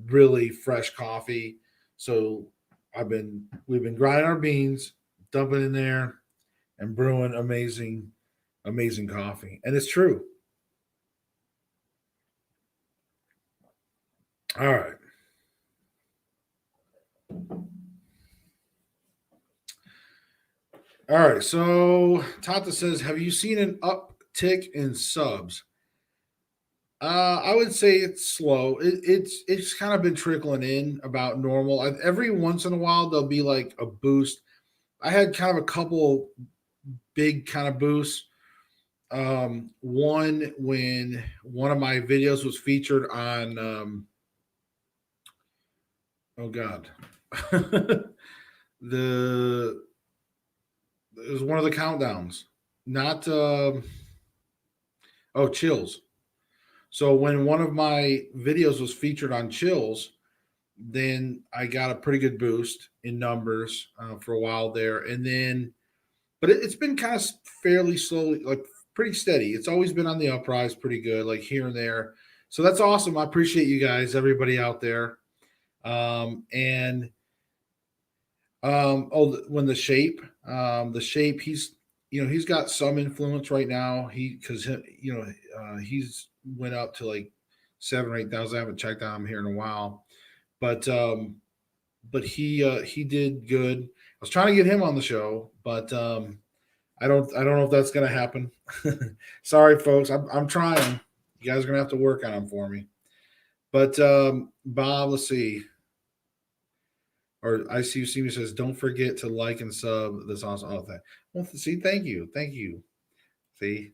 really fresh coffee. So we've been grinding our beans, dumping in there, and brewing amazing coffee. And it's true. All right. All right. So Tata says, have you seen an uptick in subs? I would say it's slow. It's kind of been trickling in about normal. Every once in a while there'll be like a boost. I had kind of a couple big kind of boosts. One when one of my videos was featured on oh god, the it was one of the countdowns, not chills. So when one of my videos was featured on chills, then I got a pretty good boost in numbers for a while there, and then but it's been kind of fairly slowly, like pretty steady. It's always been on the uprise, pretty good, like here and there. So that's awesome. I appreciate you guys, everybody out there. And when the shape, he's got some influence right now. He's went up to like 7 or 8 thousand. I haven't checked on him here in a while, but he did good. I was trying to get him on the show, but I don't know if that's gonna happen. Sorry, folks. I'm trying. You guys are gonna have to work on him for me. But Bob, let's see. Or I see you says, don't forget to like and sub this awesome. Oh, well, see, thank you. See,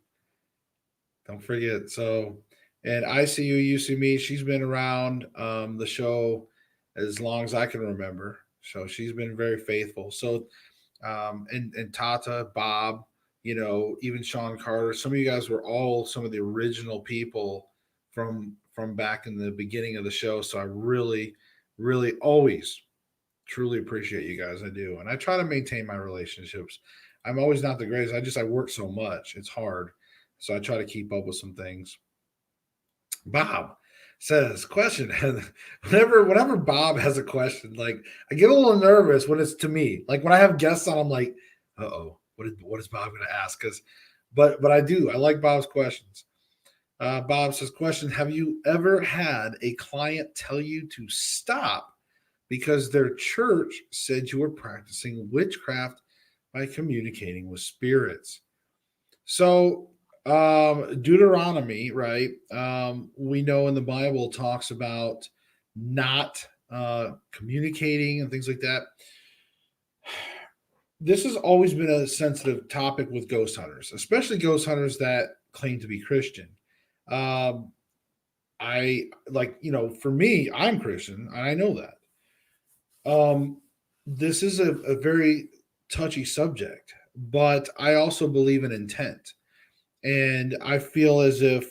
don't forget. So, and I see you see me. She's been around the show as long as I can remember. So she's been very faithful. So, and Tata, Bob, even Sean Carter. Some of you guys were all some of the original people from back in the beginning of the show. So I really, really always truly appreciate you guys. I do. And I try to maintain my relationships. I'm always not the greatest. I work so much. It's hard. So I try to keep up with some things. Bob says, question. whenever Bob has a question, like I get a little nervous when it's to me. Like when I have guests on, I'm like, what is Bob going to ask? But I do. I like Bob's questions. Bob says, question: have you ever had a client tell you to stop because their church said you were practicing witchcraft by communicating with spirits? So, Deuteronomy, right? We know in the Bible talks about not communicating and things like that. This has always been a sensitive topic with ghost hunters, especially ghost hunters that claim to be Christian. Um, I like, for me, I'm Christian, and I know that. This is a very touchy subject, but I also believe in intent. And I feel as if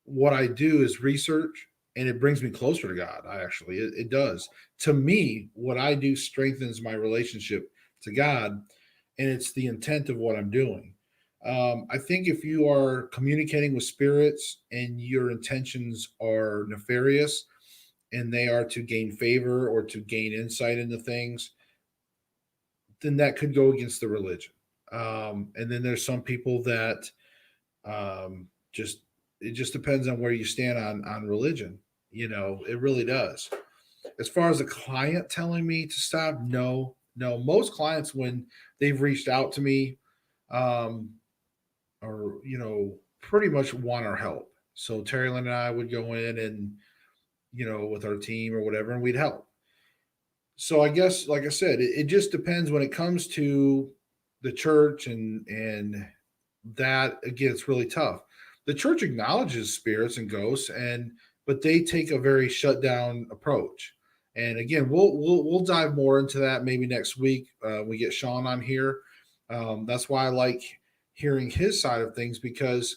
what I do is research and it brings me closer to God. It does. To me, what I do strengthens my relationship to God, and it's the intent of what I'm doing. I think if you are communicating with spirits and your intentions are nefarious and they are to gain favor or to gain insight into things, then that could go against the religion. And then there's some people that just it just depends on where you stand on religion. It really does. As far as a client telling me to stop, no, no. Most clients, when they've reached out to me, um, or pretty much want our help. So Terry Lynn and I would go in and with our team or whatever, and we'd help. So I guess, like I said, it just depends when it comes to the church and that again, it's really tough. The church acknowledges spirits and ghosts, and but they take a very shut down approach. And again, we'll dive more into that maybe next week. We get Sean on here. That's why I like hearing his side of things because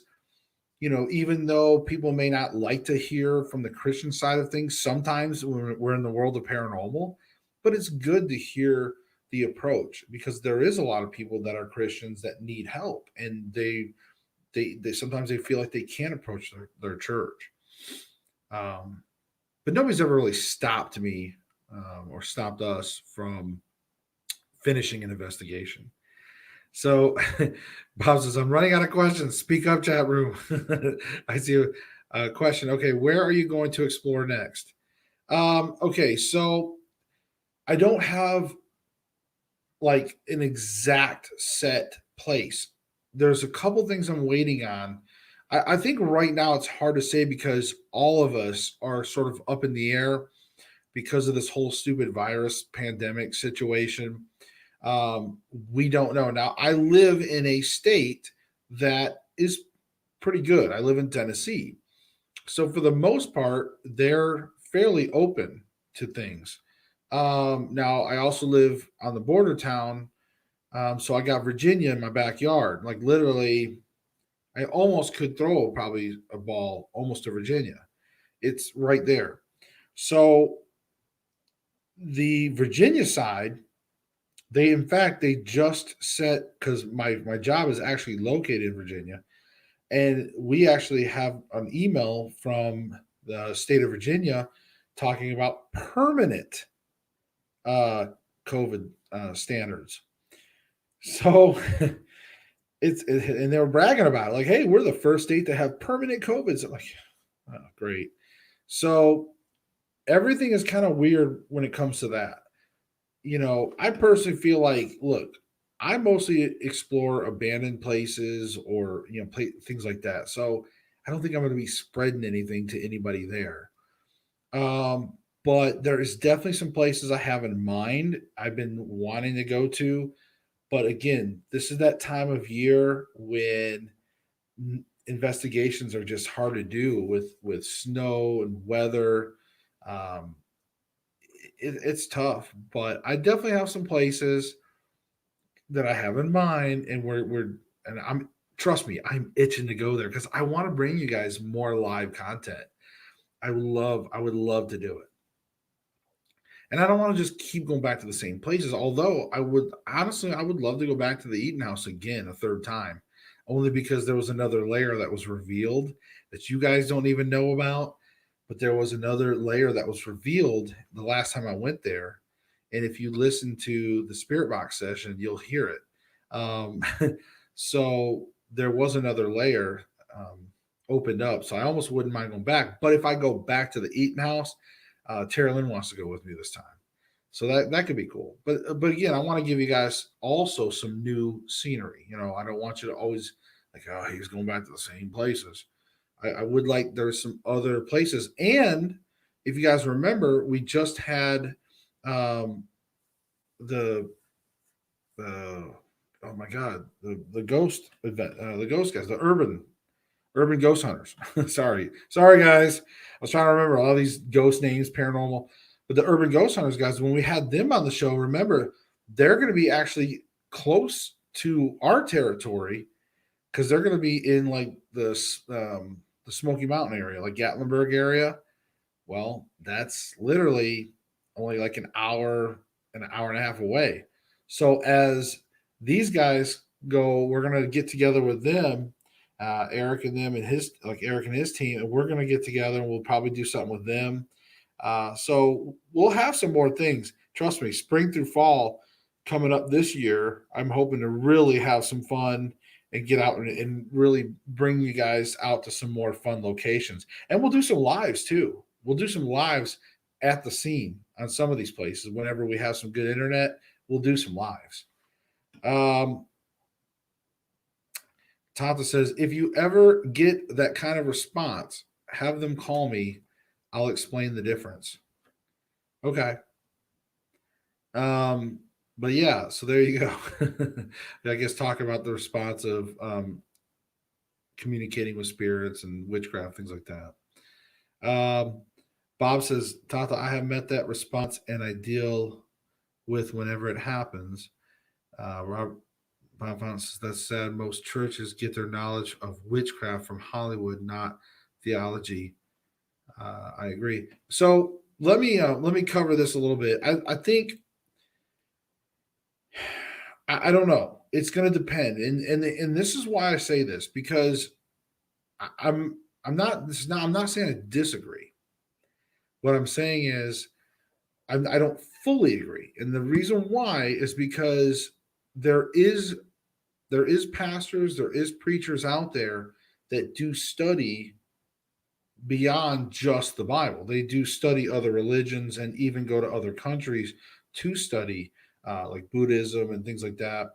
even though people may not like to hear from the Christian side of things, sometimes when we're in the world of paranormal, but it's good to hear the approach because there is a lot of people that are Christians that need help and they sometimes they feel like they can't approach their church. Um, but nobody's ever really stopped me or stopped us from finishing an investigation. So Bob says, I'm running out of questions. Speak up, chat room. I see a question. Okay, where are you going to explore next? Okay, so I don't have like an exact set place. There's a couple things I'm waiting on. I think right now it's hard to say because all of us are sort of up in the air because of this whole stupid virus pandemic situation. We don't know. Now, I live in a state that is pretty good. I live in Tennessee. So, for the most part, they're fairly open to things. Now, I also live on the border town. So, I got Virginia in my backyard. Like, literally, I almost could throw probably a ball almost to Virginia. It's right there. So, the Virginia side, they just set because my job is actually located in Virginia, and we actually have an email from the state of Virginia talking about permanent uh, COVID standards. So and they were bragging about it, like, "Hey, we're the first state to have permanent COVID." So I'm like, oh, great. So everything is kind of weird when it comes to that. I personally feel like, look, I mostly explore abandoned places or things like that. So I don't think I'm going to be spreading anything to anybody there. But there is definitely some places I have in mind. I've been wanting to go to, but again, this is that time of year when investigations are just hard to do with snow and weather. Um, it's tough, but I definitely have some places that I have in mind, and and I'm trust me, I'm itching to go there because I want to bring you guys more live content. I would love to do it, and I don't want to just keep going back to the same places. Although I would love to go back to the Eaton House again a third time, only because there was another layer that was revealed that you guys don't even know about. But there was another layer that was revealed the last time I went there. And if you listen to the Spirit Box session, you'll hear it. Um, so there was another layer. Um, opened up. So I almost wouldn't mind going back. But if I go back to the Eaton House, Terry Lynn wants to go with me this time. So that could be cool. But again, I want to give you guys also some new scenery. You know, I don't want you to always like, oh, he's going back to the same places. I would like there's some other places. And if you guys remember, we just had um, the oh my god, the ghost event, the ghost guys, the urban ghost hunters. sorry guys, I was trying to remember all these ghost names, paranormal, but the urban ghost hunters guys, when we had them on the show, remember they're going to be actually close to our territory because they're going to be in like the Smoky Mountain area, like Gatlinburg area. Well, that's literally only like an hour and a half away. So as these guys go, we're gonna get together with them, Eric and them and his like Eric and his team, and we're gonna get together and we'll probably do something with them. So we'll have some more things. Trust me, spring through fall coming up this year. I'm hoping to really have some fun and get out and really bring you guys out to some more fun locations. And we'll do some lives too. We'll do some lives at the scene on some of these places. Whenever we have some good internet, we'll do some lives. Tata says, if you ever get that kind of response, have them call me. I'll explain the difference. Okay. But yeah, so there you go. I guess talking about the response of communicating with spirits and witchcraft, things like that. Bob says, Tata, I have met that response and I deal with whenever it happens. Bob says, that's sad. Most churches get their knowledge of witchcraft from Hollywood, not theology. I agree. So let me cover this a little bit. I think I don't know. It's going to depend, and this is why I say this because I'm not. This is not. I'm not saying I disagree. What I'm saying is I don't fully agree, and the reason why is because there is pastors, there is preachers out there that do study beyond just the Bible. They do study other religions and even go to other countries to study like Buddhism and things like that.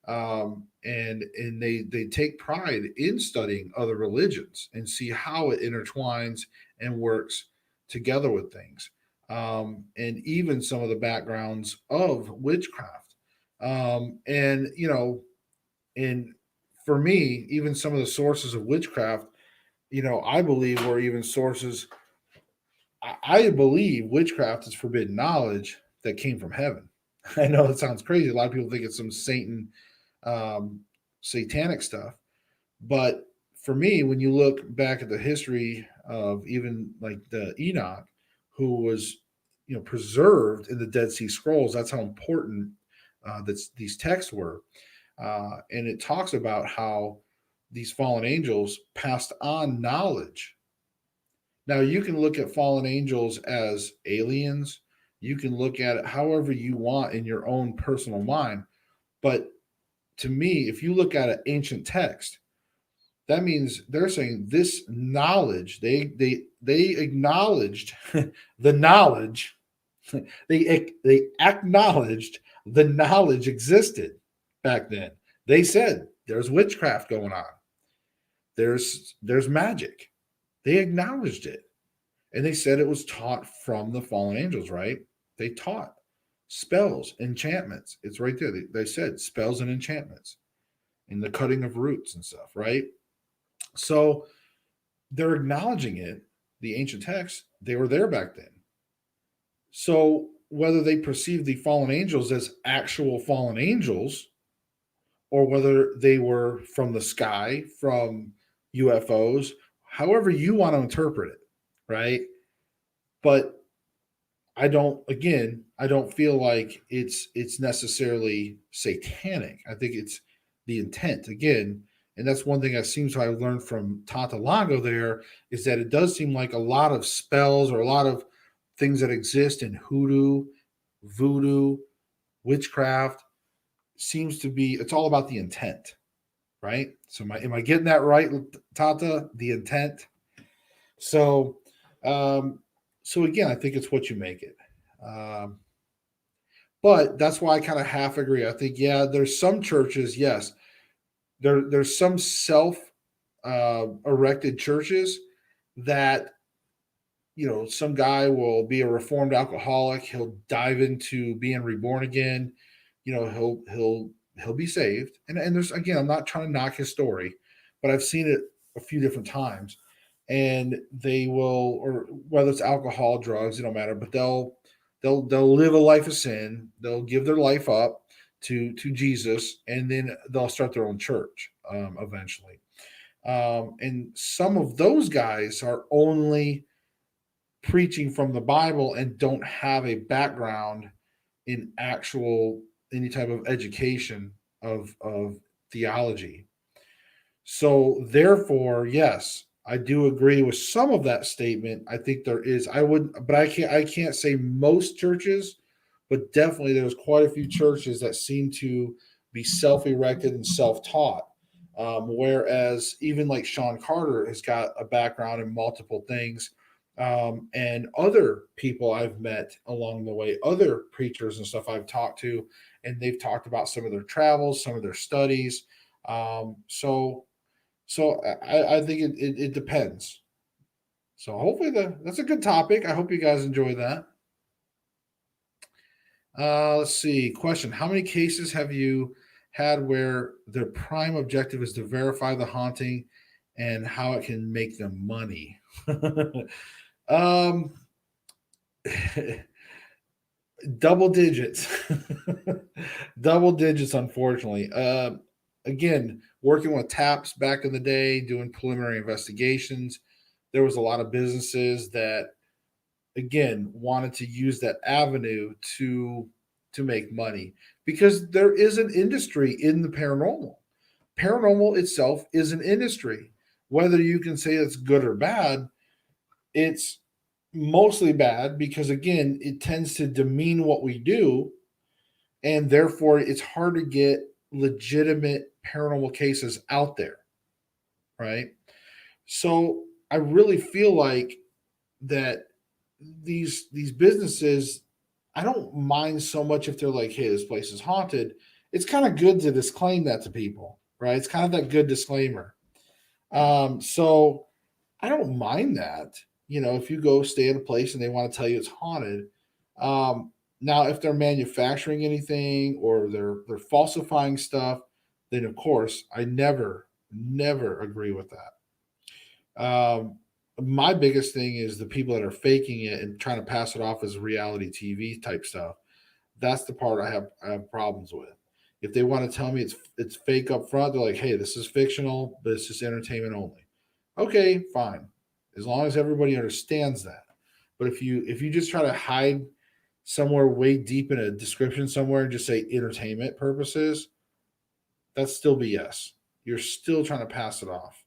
And they take pride in studying other religions and see how it intertwines and works together with things. And even some of the backgrounds of witchcraft. And you know, and for me, even some of the sources of witchcraft, you know, I believe were even sources. I believe witchcraft is forbidden knowledge that came from heaven. I know it sounds crazy. A lot of people think it's some um, satanic stuff, but for me, when you look back at the history of even like the Enoch, who was, you know, preserved in the Dead Sea Scrolls, that's how important these texts were. And it talks about how these fallen angels passed on knowledge. Now, you can look at fallen angels as aliens. You can look at it however you want in your own personal mind. But to me, if you look at an ancient text, that means they're saying this knowledge, they acknowledged the knowledge, they acknowledged the knowledge existed back then. They said there's witchcraft going on. There's magic. They acknowledged it. And they said it was taught from the fallen angels, right? They taught spells, enchantments. It's right there. They said spells and enchantments and the cutting of roots and stuff, right? So they're acknowledging it, the ancient texts, they were there back then. So whether they perceived the fallen angels as actual fallen angels or whether they were from the sky, from UFOs, however you want to interpret it, right? But I don't feel like it's necessarily satanic. I think it's the intent again, and that's one thing I seem to have learned from Tata Lago there is that it does seem like a lot of spells or a lot of things that exist in hoodoo, voodoo, witchcraft seems to be it's all about the intent, right? So am I getting that right, Tata? The intent. So, um, so again, I think it's what you make it. Um, but that's why I kind of half agree. I think yeah, there's some churches. Yes, there's some self erected churches that some guy will be a reformed alcoholic. He'll dive into being reborn again. He'll be saved. And there's, again, I'm not trying to knock his story, but I've seen it a few different times. And they will, or whether it's alcohol, drugs, it don't matter, but they'll live a life of sin. They'll give their life up to Jesus, and then they'll start their own church eventually. And some of those guys are only preaching from the Bible and don't have a background in actual any type of education of theology. So therefore, yes, I do agree with some of that statement. I think there is. I would, but I can't say most churches, but definitely there's quite a few churches that seem to be self-erected and self-taught. Whereas even like Sean Carter has got a background in multiple things, and other people I've met along the way, other preachers and stuff I've talked to, and they've talked about some of their travels, some of their studies. So I think it depends. So hopefully that's a good topic. I hope you guys enjoy that. Let's see. Question: how many cases have you had where their prime objective is to verify the haunting and how it can make them money? um, double digits, double digits. Unfortunately, again, working with TAPS back in the day, doing preliminary investigations, there was a lot of businesses that again wanted to use that avenue to make money because there is an industry in the paranormal. Paranormal itself is an industry. Whether you can say it's good or bad, it's mostly bad because again, it tends to demean what we do, and therefore it's hard to get legitimate paranormal cases out there, right? So I really feel like that these businesses, I don't mind so much if they're like, hey, this place is haunted. It's kind of good to disclaim that to people, right? It's kind of that good disclaimer. So I don't mind that. If you go stay at a place and they want to tell you it's haunted. Now, if they're manufacturing anything or they're falsifying stuff, then of course I never agree with that. My biggest thing is the people that are faking it and trying to pass it off as reality TV type stuff. That's the part I have problems with. If they want to tell me it's fake up front, they're like, hey, this is fictional, but it's just entertainment only. Okay, fine. As long as everybody understands that. But if you just try to hide somewhere way deep in a description somewhere and just say entertainment purposes, that's still BS. You're still trying to pass it off.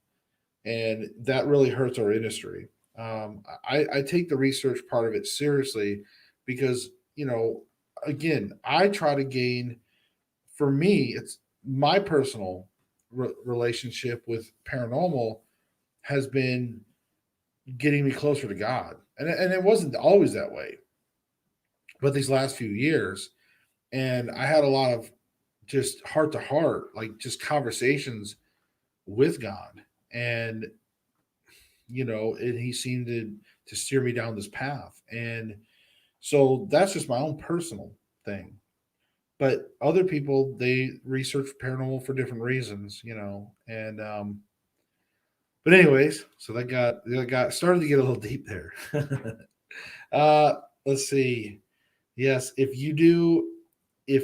And that really hurts our industry. I take the research part of it seriously because, again, I try to gain, for me, it's my personal relationship with paranormal has been getting me closer to God. And it wasn't always that way, but these last few years, and I had a lot of just heart to heart, like just conversations with God. And and he seemed to steer me down this path. And so that's just my own personal thing. But other people, they research paranormal for different reasons, and but anyways, so that got started to get a little deep there. uh let's see. Yes, if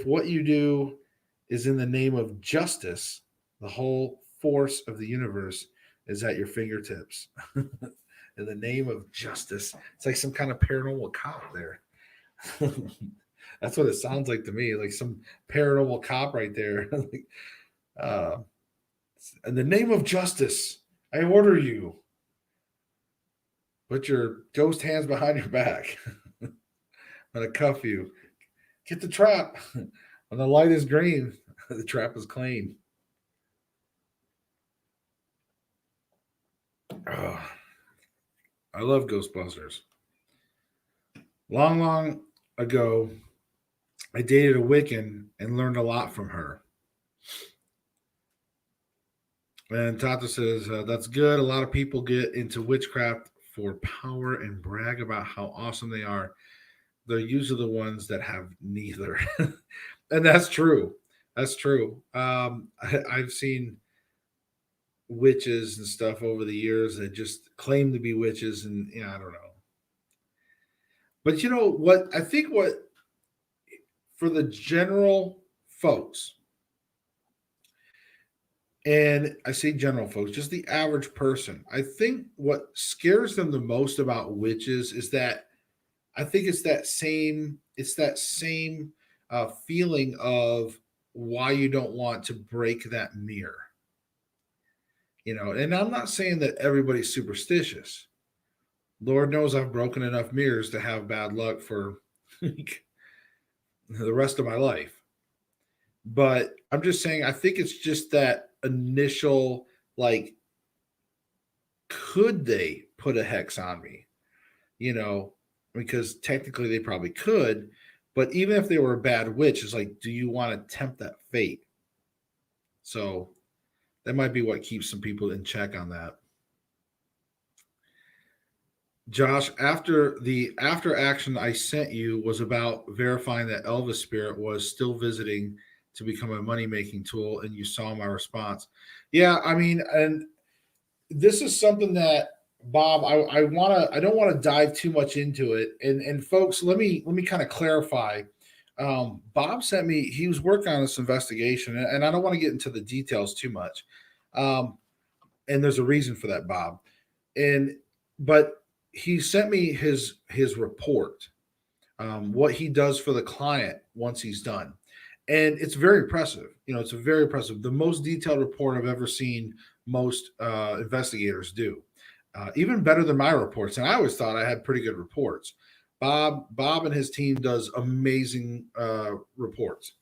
what you do is in the name of justice, the whole force of the universe is at your fingertips. In the name of justice. It's like some kind of paranormal cop there. That's what it sounds like to me, like some paranormal cop right there. Like, uh, in the name of justice, I order you. Put your ghost hands behind your back. I'm gonna cuff you. Get the trap. When the light is green, the trap is clean. Oh, I love Ghostbusters. Long, long ago, I dated a Wiccan and learned a lot from her. And Tata says, that's good. A lot of people get into witchcraft for power and brag about how awesome they are. They're usually the ones that have neither. And that's true. That's true. I've seen witches and stuff over the years that just claim to be witches, and I don't know. But you know what? I think what for the general folks, and I say general folks, just the average person, I think what scares them the most about witches is that I think it's that same feeling of why you don't want to break that mirror. And I'm not saying that everybody's superstitious. Lord knows I've broken enough mirrors to have bad luck for like, the rest of my life. But I'm just saying, I think it's just that initial, like, could they put a hex on me? You know, because technically they probably could. But even if they were a bad witch, it's like, do you want to tempt that fate? So that might be what keeps some people in check on that. Josh, after action I sent you was about verifying that Elvis Spirit was still visiting to become a money making tool, and you saw my response. Yeah, I mean, and this is something that Bob, I don't want to dive too much into it, and folks, let me kind of clarify. Bob sent me. He was working on this investigation, and I don't want to get into the details too much. Um, and there's a reason for that, Bob. And but he sent me his report, what he does for the client once he's done, and it's very impressive. It's a very impressive, the most detailed report I've ever seen most investigators do, even better than my reports. And I always thought I had pretty good reports. Bob and his team does amazing reports.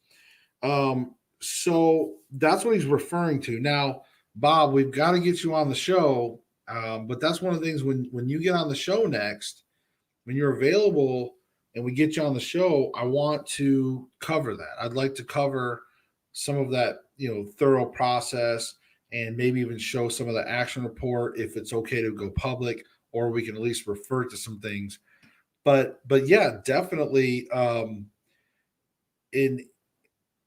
So that's what he's referring to. Now, Bob, we've got to get you on the show. But that's one of the things when you get on the show next, when you're available and we get you on the show, I want to cover that. I'd like to cover some of that, thorough process, and maybe even show some of the action report if it's okay to go public, or we can at least refer to some things. But yeah, definitely. In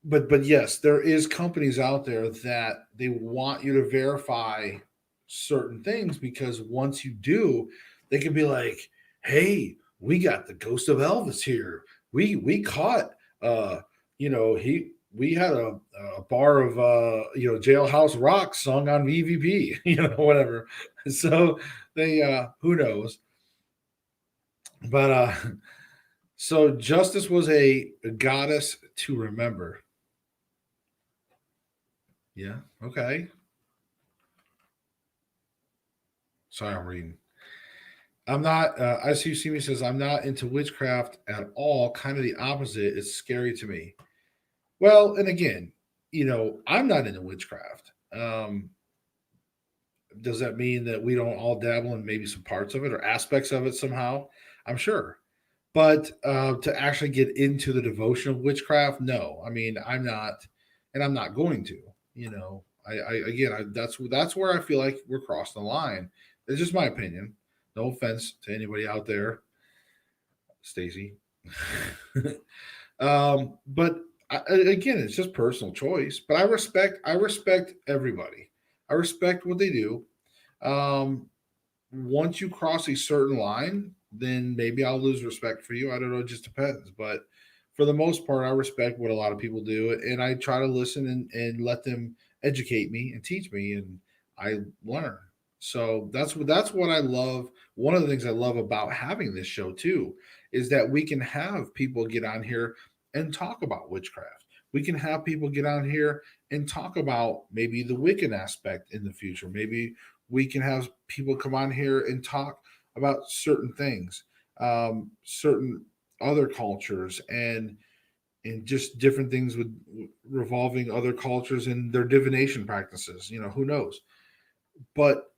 but yes, there is companies out there that they want you to verify certain things, because once you do, they can be like, "Hey, we got the ghost of Elvis here. We caught he we had a bar of Jailhouse Rock sung on VVP, whatever." So they who knows. But so justice was a goddess to remember. Yeah. Okay. Sorry, I'm reading. I'm not. As you see me says, I'm not into witchcraft at all. Kind of the opposite. It's scary to me. Well, and again, I'm not into witchcraft. Does that mean that we don't all dabble in maybe some parts of it or aspects of it somehow? I'm sure. But to actually get into the devotion of witchcraft, no. I mean, I'm not, and I'm not going to. I again, that's where I feel like we're crossing the line. It's just my opinion. No offense to anybody out there, Stacy. But again, it's just personal choice. But I respect everybody. I respect what they do. Um, Once you cross a certain line, then maybe I'll lose respect for you. I don't know. It just depends. But for the most part, I respect what a lot of people do, and I try to listen and let them educate me and teach me, and I learn. So that's what I love. One of the things I love about having this show too is that we can have people get on here and talk about witchcraft. We can have people get on here and talk about maybe the Wiccan aspect in the future. Maybe we can have people come on here and talk about certain things, certain other cultures, and just different things with revolving other cultures and their divination practices. Who knows? But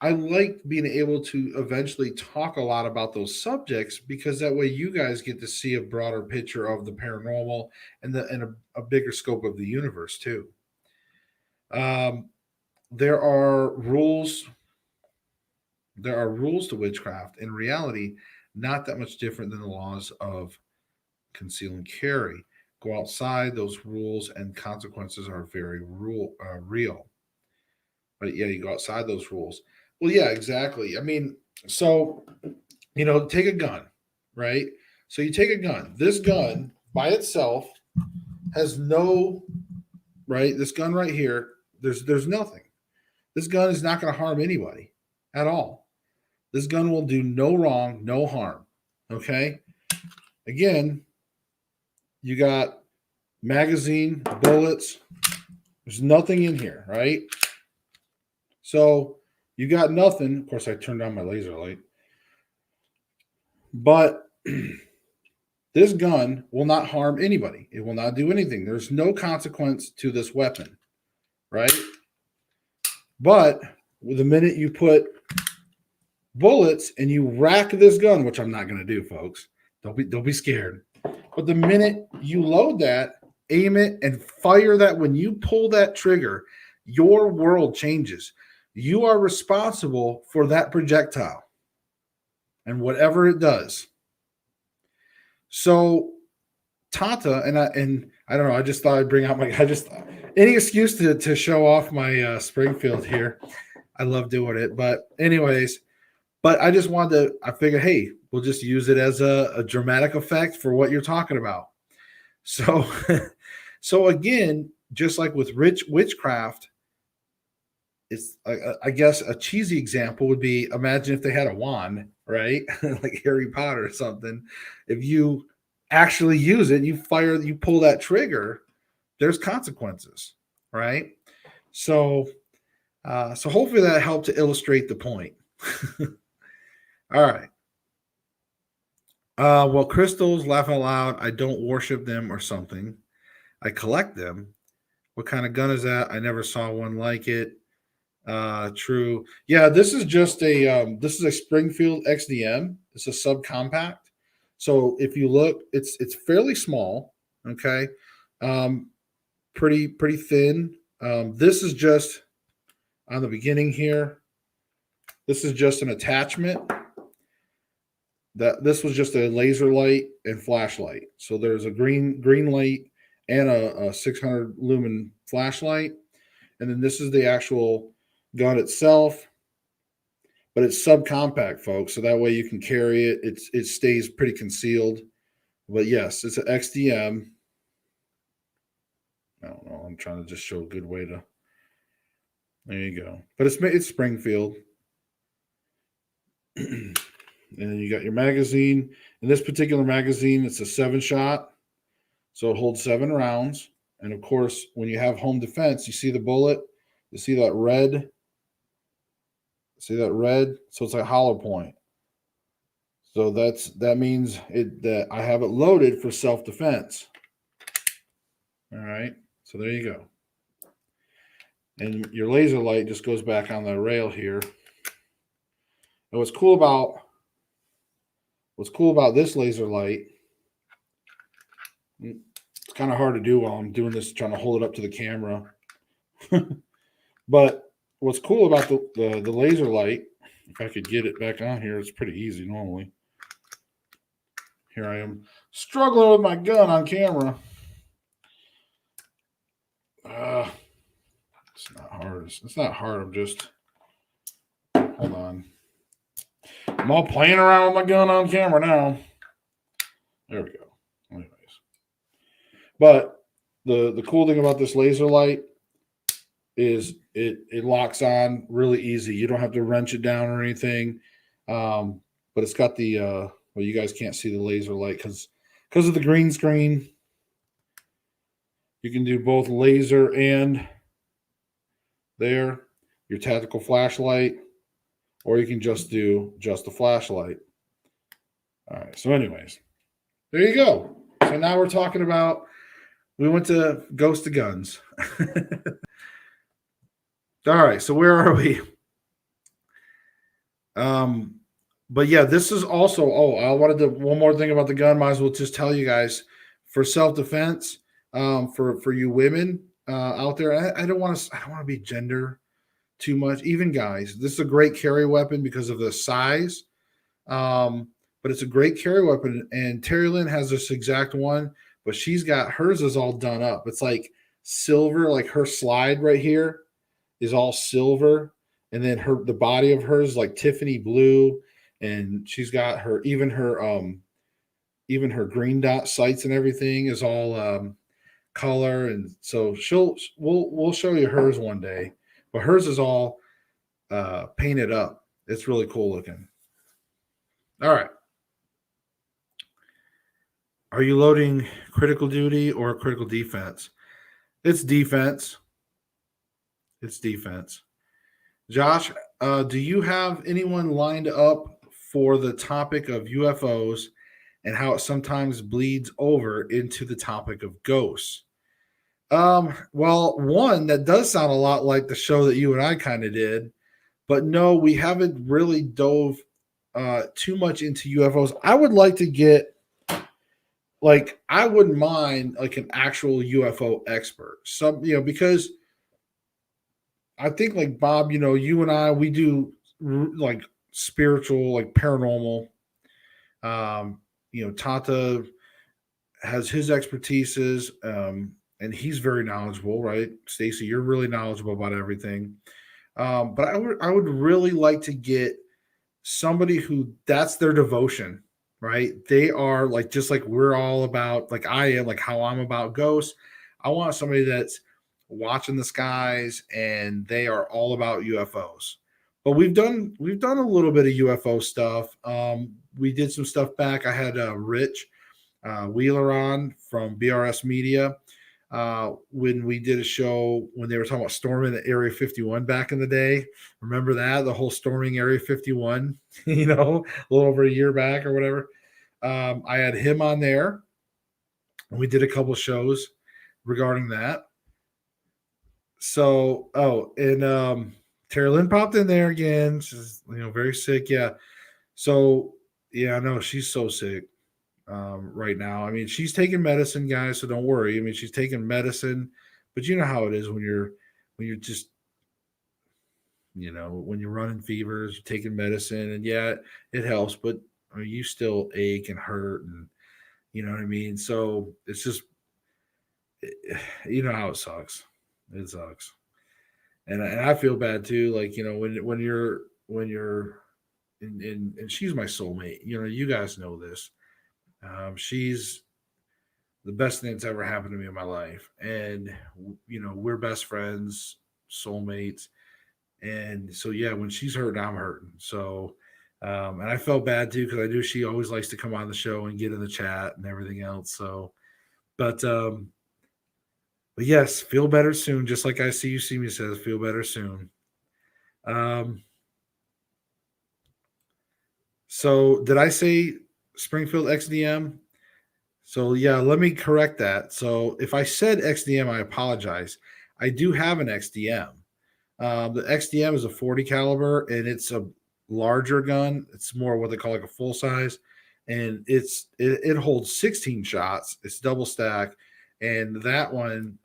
I like being able to eventually talk a lot about those subjects because that way you guys get to see a broader picture of the paranormal and a bigger scope of the universe too. Um, there are rules. There are rules to witchcraft. In reality, not that much different than the laws of conceal and carry. Go outside; those rules and consequences are very real. But yeah, you go outside those rules. Well, yeah, exactly. I mean, so take a gun, right? So you take a gun. This gun by itself has no right. This gun right here, there's nothing. This gun is not going to harm anybody at all. This gun will do no wrong, no harm. Okay. Again, you got magazine, bullets. There's nothing in here, right? So you got nothing. Of course, I turned on my laser light. But this gun will not harm anybody. It will not do anything. There's no consequence to this weapon, right? But the minute you put bullets and you rack this gun, which I'm not going to do, folks, don't be scared. But the minute you load that, aim it, and fire that, when you pull that trigger, your world changes. You are responsible for that projectile and whatever it does. So Tata and I don't know. I just thought I'd bring out any excuse to show off my Springfield here. I love doing it, but anyways, I just wanted to. I figured, hey, we'll just use it as a dramatic effect for what you're talking about. So, so again, just like with witchcraft, it's I guess a cheesy example would be, imagine if they had a wand, right? Like Harry Potter or something. If you actually use it, you pull that trigger, there's consequences, right? So so hopefully that helped to illustrate the point. All right. Well, crystals, laugh out loud. I don't worship them or something. I collect them. What kind of gun is that? I never saw one like it. True. Yeah, this is just a Springfield Xdm. It's a subcompact. So if you look, it's fairly small. Okay. Pretty thin. This is just on the beginning here. This is just an attachment. This was just a laser light and flashlight. So there's a green light and a 600 lumen flashlight, and then this is the actual gun itself. But it's subcompact, folks, so that way you can carry it. It stays pretty concealed. But yes, it's an XDM. I don't know. I'm trying to just show a good way to. There you go. But it's Springfield. And then you got your magazine. In this particular magazine, it's a 7-shot. So it holds 7 rounds. And of course, when you have home defense, you see the bullet. You see that red. See that red? So it's like hollow point. So that means that I have it loaded for self-defense. All right. So there you go. And your laser light just goes back on the rail here. And what's cool about this laser light, it's kind of hard to do while I'm doing this, trying to hold it up to the camera. But what's cool about the laser light, if I could get it back on here, it's pretty easy normally. Here I am struggling with my gun on camera. It's not hard. It's not hard. I'm just, hold on. I'm all playing around with my gun on camera now. There we go. Anyways. But the cool thing about this laser light is it locks on really easy. You don't have to wrench it down or anything. But it's got the well, you guys can't see the laser light because of the green screen. You can do both laser and your tactical flashlight, or you can just do the flashlight. All right. So anyways, there you go. So now we're talking about, we went to Ghost of Guns. All right. So where are we? Um, but yeah, this is also. Oh, I wanted to one more thing about the gun. Might as well just tell you guys for self defense. For you women out there, I don't want to. I don't want to be gender too much. Even guys, this is a great carry weapon because of the size. Um, but it's a great carry weapon, and Terry Lynn has this exact one, but she's got hers is all done up. It's like silver, like her slide right here is all silver, and then the body of hers is like Tiffany blue, and she's got even her green dot sights and everything is all color, and so we'll show you hers one day, but hers is all painted up. It's really cool looking. All right. Are you loading critical duty or critical defense? It's defense. It's defense. Josh, do you have anyone lined up for the topic of UFOs and how it sometimes bleeds over into the topic of ghosts? Well, one that does sound a lot like the show that you and I kind of did, but no, we haven't really dove too much into UFOs. I would like to get like I wouldn't mind like an actual UFO expert. Some because I think like Bob, you and I we do like spiritual, like paranormal. Tata has his expertises, and he's very knowledgeable, right? Stacy, you're really knowledgeable about everything. But I would really like to get somebody who that's their devotion, right? They are like just like we're all about, like I am, like how I'm about ghosts. I want somebody that's watching the skies and they are all about UFOs. But we've done a little bit of UFO stuff. We did some stuff back. I had Rich Wheeler on from BRS Media when we did a show when they were talking about storming the Area 51 back in the day. Remember that? The whole storming Area 51, a little over a year back or whatever. I had him on there, and we did a couple shows regarding that. So, and Tara Lynn popped in there again. She's, very sick. Yeah. So, yeah, no, she's so sick right now. I mean, she's taking medicine, guys, so don't worry. I mean, she's taking medicine, but you know how it is when you're just when you're running fevers, you're taking medicine, and yeah, it helps, but I mean, you still ache and hurt, and you know what I mean. So it's just you know how it sucks. It sucks, and I feel bad too. Like when you're and she's my soulmate. You guys know this. She's the best thing that's ever happened to me in my life. And, we're best friends, soulmates. And so, yeah, when she's hurting, I'm hurting. So, and I felt bad too, because I knew she always likes to come on the show and get in the chat and everything else. So, but, um, but yes, feel better soon. Just like I see you see me says, feel better soon. Um, so did I say Springfield XDM? So yeah, let me correct that. So if I said XDM, I apologize. I do have an XDM. The XDM is a 40 caliber, and it's a larger gun. It's more what they call like a full size, and it holds 16 shots. It's double stack, and that one.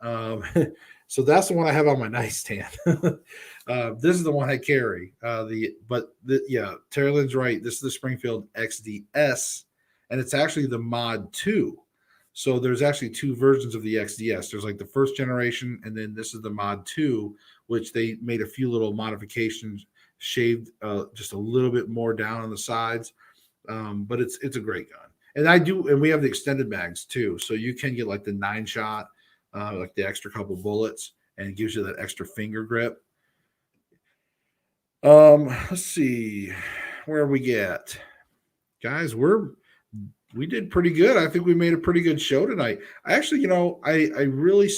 So that's the one I have on my nightstand. This is the one I carry. Yeah, Terry Lynn's right. This is the Springfield XDS, and it's actually the Mod 2. So there's actually two versions of the XDS. There's like the first generation, and then this is the Mod 2, which they made a few little modifications, shaved just a little bit more down on the sides. But it's a great gun. And we have the extended mags too. So you can get like the 9-shot, like the extra couple bullets, and it gives you that extra finger grip. Let's see where we get. Guys, we did pretty good. I think we made a pretty good show tonight. I actually, I really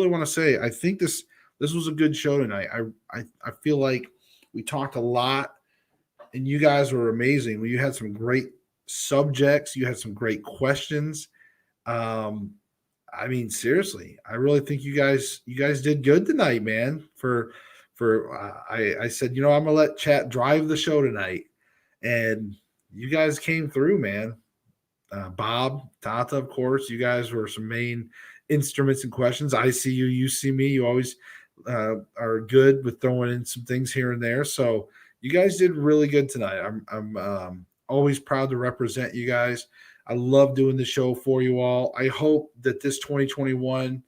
want to say I think this was a good show tonight. I feel like we talked a lot, and you guys were amazing. You had some great subjects. You had some great questions. I mean, seriously, I really think you guys did good tonight, man. I said, I'm gonna let chat drive the show tonight, And you guys came through, man. Bob, Tata, of course, you guys were some main instruments and questions. I see you, you see me. You always are good with throwing in some things here and there. So you guys did really good tonight. I'm always proud to represent you guys. I love doing the show for you all. I hope that this 2021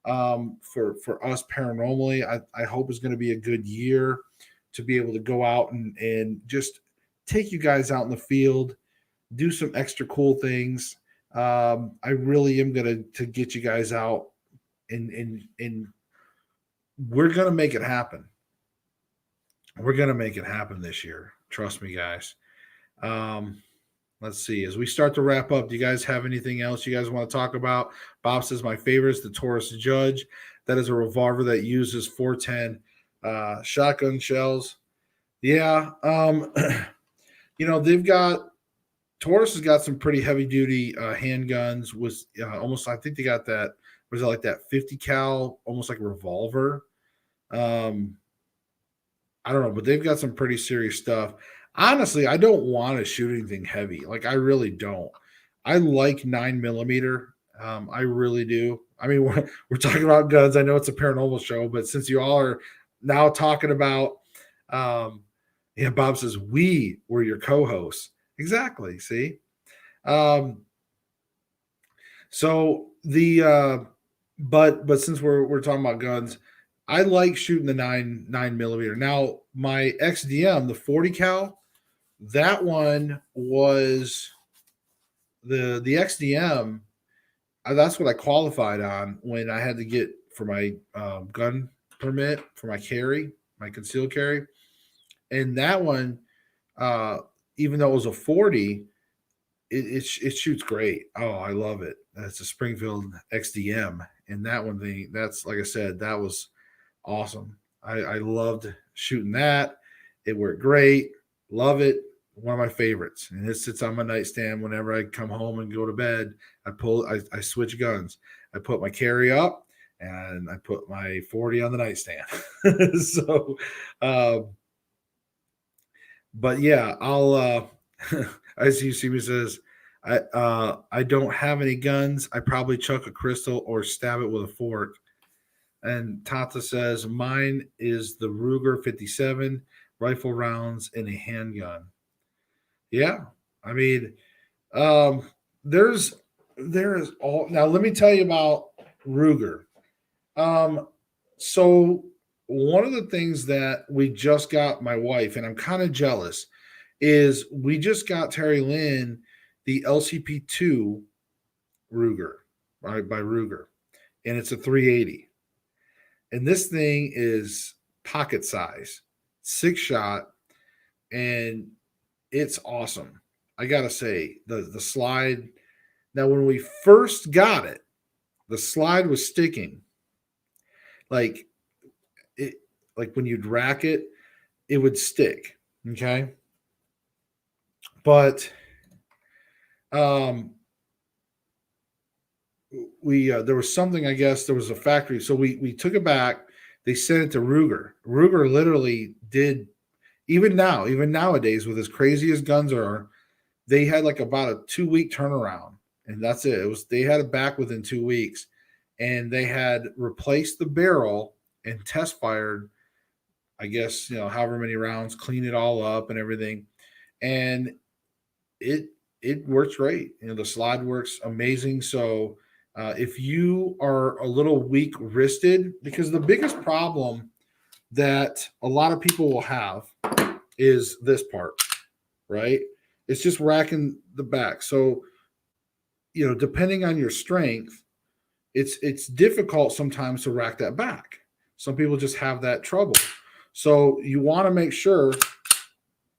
for us paranormally, I hope is going to be a good year to be able to go out and just take you guys out in the field, do some extra cool things. I really am gonna to get you guys out and we're gonna make it happen. We're gonna make it happen this year. Trust me, guys. Um, let's see. As we start to wrap up, do you guys have anything else you guys want to talk about? Bob says my favorite is the Taurus Judge. That is a revolver that uses 410 shotgun shells. Yeah. They've got Taurus has got some pretty heavy duty handguns. Was almost, I think they got that. Was it like that 50 cal, almost like a revolver? Um, I don't know, but they've got some pretty serious stuff. Honestly, I don't want to shoot anything heavy. Like I really don't. I like 9mm. I really do. I mean, we're talking about guns. I know it's a paranormal show, but since you all are now talking about, yeah, Bob says we were your co-hosts. Exactly. See, so the but since we're talking about guns, I like shooting the 9mm. Now my XDM, the 40 cal, that one was the XDM. That's what I qualified on when I had to get for my gun permit for my carry, my concealed carry, and that one, even though it was a 40, it shoots great. Oh, I love it. That's a Springfield Xdm, and that one thing, that's like I said, that was awesome. I loved shooting that. It worked great. Love it. One of my favorites, and it sits on my nightstand whenever I come home and go to bed. I switch guns. I put my carry up, and I put my 40 on the nightstand. So, but yeah, I'll. As you see me says, I don't have any guns. I probably chuck a crystal or stab it with a fork. And Tata says mine is the Ruger 57 rifle rounds and a handgun. Yeah, I mean, um, there's there is all now. Let me tell you about Ruger. Um, so one of the things that we just got my wife, and I'm kind of jealous, is we just got Terry Lynn the LCP2 Ruger, right, by Ruger, and it's a 380. And this thing is pocket size, 6 shot, and it's awesome. I gotta say, the slide. Now, when we first got it, the slide was sticking. Like it, like when you'd rack it, it would stick. Okay, but um, we there was something. I guess there was a factory, so we took it back. They sent it to Ruger. Ruger literally did even nowadays with as crazy as guns are, they had like about a 2 week turnaround, and that's it. It was they had it back within 2 weeks, and they had replaced the barrel and test fired. I guess however many rounds, clean it all up and everything, and it it works great. The slide works amazing. So if you are a little weak wristed, because the biggest problem that a lot of people will have is this part, right? It's just racking the back. So, depending on your strength, it's difficult sometimes to rack that back. Some people just have that trouble. So you want to make sure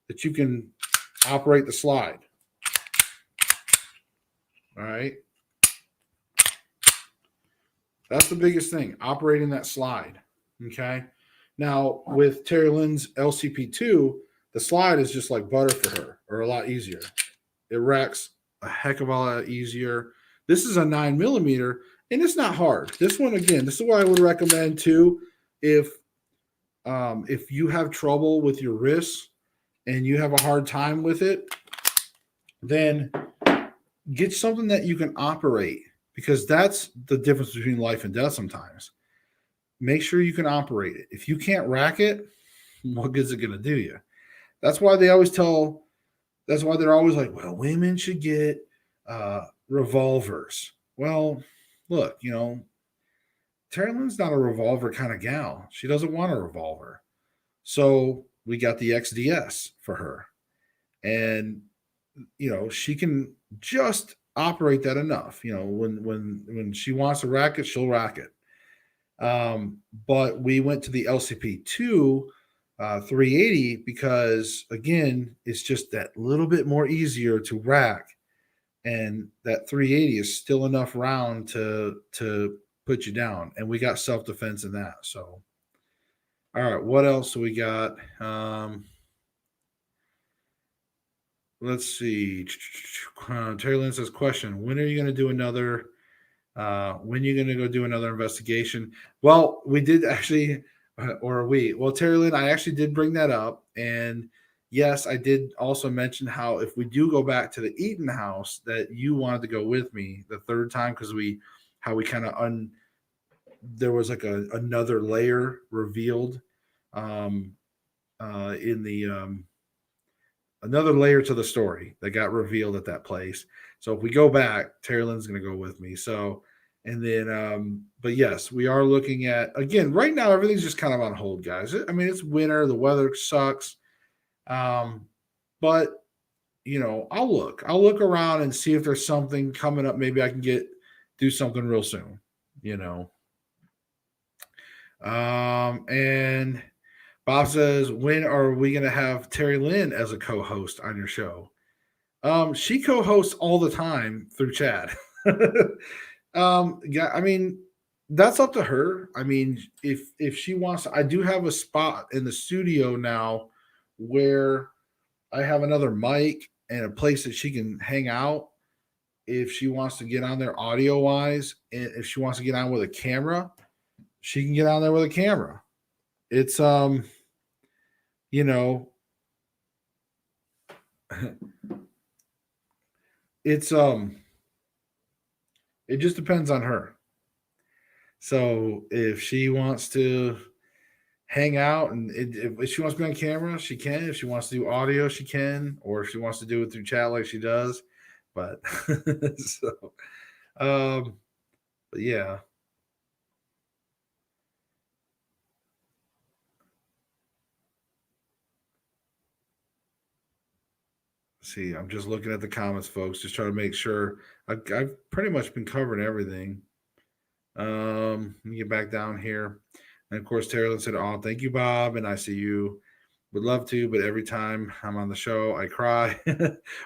that you can operate the slide. All right. That's the biggest thing, operating that slide. Okay. Now with Terry Lynn's LCP2, the slide is just like butter for her, or a lot easier. It racks a heck of a lot easier. This is a 9mm, and it's not hard. This one, again, this is what I would recommend too. If you have trouble with your wrists and you have a hard time with it, then get something that you can operate, because that's the difference between life and death sometimes. Make sure you can operate it. If you can't rack it, what good is it going to do you? That's why they always tell, that's why they're always like, well, women should get revolvers. Well, look, Terry Lynn's not a revolver kind of gal. She doesn't want a revolver. So we got the XDS for her. And, she can just operate that enough. When she wants to rack it, she'll rack it. But we went to the LCP2 380 because, again, it's just that little bit more easier to rack. And that 380 is still enough round to put you down. And we got self-defense in that. So, all right, what else do we got? Let's see. Terry Lynn says, question, when are you going to do another when are you going to go do another investigation? Well, we did actually, well, Terry Lynn, I actually did bring that up. And yes, I did also mention how if we do go back to the Eaton house, that you wanted to go with me the third time, because we kind of there was like another layer revealed in the another layer to the story that got revealed at that place. So if we go back, Terry Lynn's going to go with me. So, and then, but yes, we are looking at, again, right now, everything's just kind of on hold, guys. I mean, it's winter, the weather sucks. But I'll look around and see if there's something coming up. Maybe I can do something real soon, and Bob says, when are we going to have Terry Lynn as a co-host on your show? She co-hosts all the time through Chad. Yeah, I mean, that's up to her. I mean, if she wants, I do have a spot in the studio now where I have another mic and a place that she can hang out if she wants to get on there audio wise, and if she wants to get on with a camera, she can get on there with a camera. It's it's it just depends on her. So if she wants to hang out and if she wants to be on camera, she can. If she wants to do audio, she can. Or if she wants to do it through chat like she does. But so but yeah. See, I'm just looking at the comments, folks, just trying to make sure. I've pretty much been covering everything. Let me get back down here. And of course, Terry Lynn said, oh, thank you, Bob. And I see you would love to, but every time I'm on the show, I cry.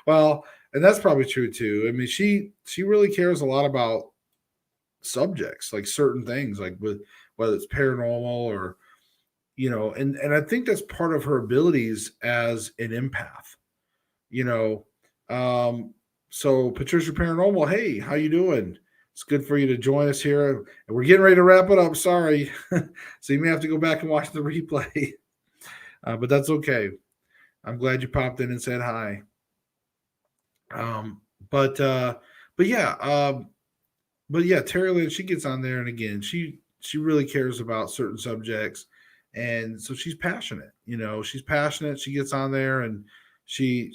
Well, and that's probably true too. I mean, she really cares a lot about subjects, like certain things, like with whether it's paranormal or, and I think that's part of her abilities as an empath. you know. So Patricia Paranormal, hey, how you doing? It's good for you to join us here. And we're getting ready to wrap it up. Sorry. So you may have to go back and watch the replay. But that's okay. I'm glad you popped in and said hi. But yeah, Terry Lynn, she gets on there, and again, she really cares about certain subjects, and so she's passionate. She's passionate. She gets on there, and she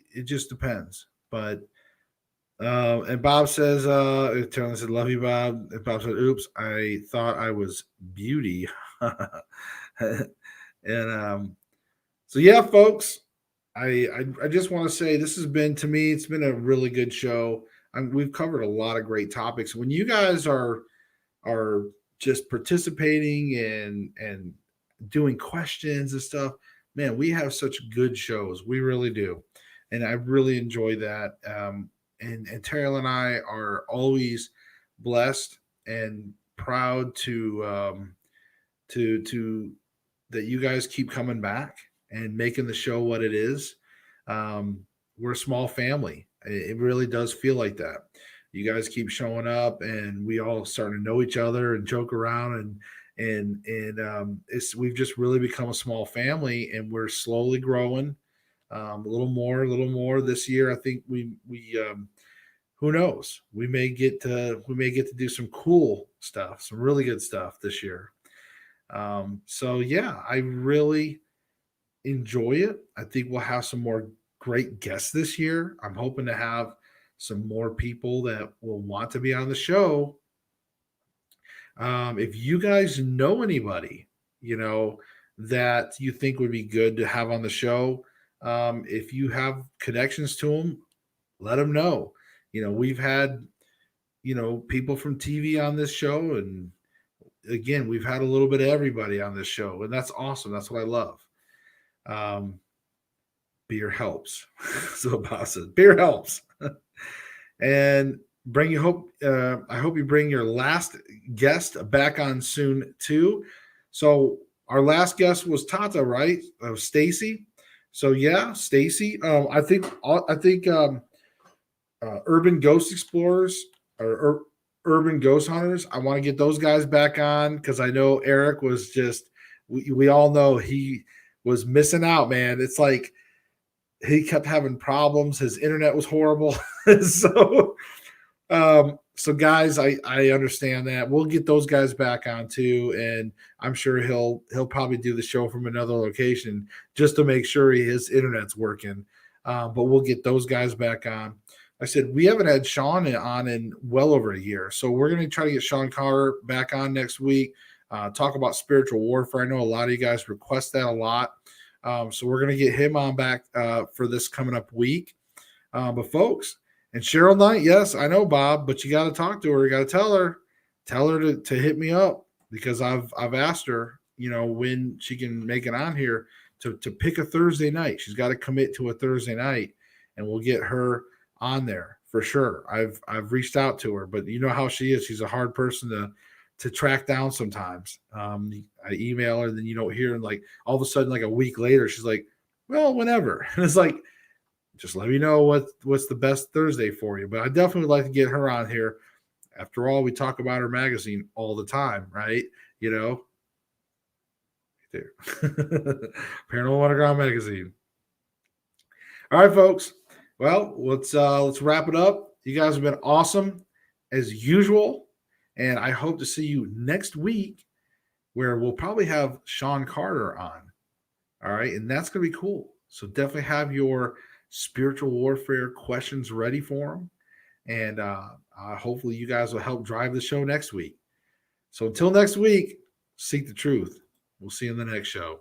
it just depends. But and Bob says, Terry Lynn said, "Love you, Bob." And Bob said, "Oops, I thought I was Beauty." And so yeah, folks, I just want to say this has been, to me, it's been a really good show. We've covered a lot of great topics. When you guys are just participating and doing questions and stuff, man, we have such good shows. We really do, and I really enjoy that. And Terrell and I are always blessed and proud to that you guys keep coming back and making the show what it is. We're a small family. It really does feel like that. You guys keep showing up, and we all starting to know each other and joke around, and we've just really become a small family, and we're slowly growing. A little more this year. I think who knows? We may get to do some cool stuff, some really good stuff this year. So yeah, I really enjoy it. I think we'll have some more great guests this year. I'm hoping to have some more people that will want to be on the show. If you guys know anybody, you know, that you think would be good to have on the show, if you have connections to them, let them know. We've had, people from TV on this show. And again, we've had a little bit of everybody on this show. And that's awesome. That's what I love. Um, Beer helps. So Bob says, beer helps. And bring you hope. I hope you bring your last guest back on soon too. So our last guest was Tata, right? Stacy. So yeah, Stacy. I think Urban Ghost Explorers or Urban Ghost Hunters. I want to get those guys back on because I know Eric was just. We all know he was missing out, man. It's like he kept having problems. His internet was horrible. So guys, I understand that. We'll get those guys back on too, and I'm sure he'll probably do the show from another location just to make sure his internet's working. But we'll get those guys back on. I said we haven't had Sean on in well over a year, so we're going to try to get Sean Carter back on next week. Talk about spiritual warfare. I know a lot of you guys request that a lot. So we're going to get him on back for this coming up week. But folks, and Cheryl Knight, yes, I know, Bob, but you got to talk to her. You got to tell her to hit me up because I've asked her, when she can make it on here to pick a Thursday night. She's got to commit to a Thursday night, and we'll get her on there for sure. I've reached out to her, but you know how she is. She's a hard person to track down sometimes. I email her, and then you don't hear, and like all of a sudden, like a week later, she's like, well, whenever. And it's like, just let me know what's the best Thursday for you. But I definitely would like to get her on here. After all, we talk about her magazine all the time, right? There. Paranormal Underground Magazine. All right, folks. Well, let's wrap it up. You guys have been awesome as usual. And I hope to see you next week where we'll probably have Sean Carter on. All right. And that's going to be cool. So definitely have your spiritual warfare questions ready for him. And hopefully you guys will help drive the show next week. So until next week, seek the truth. We'll see you in the next show.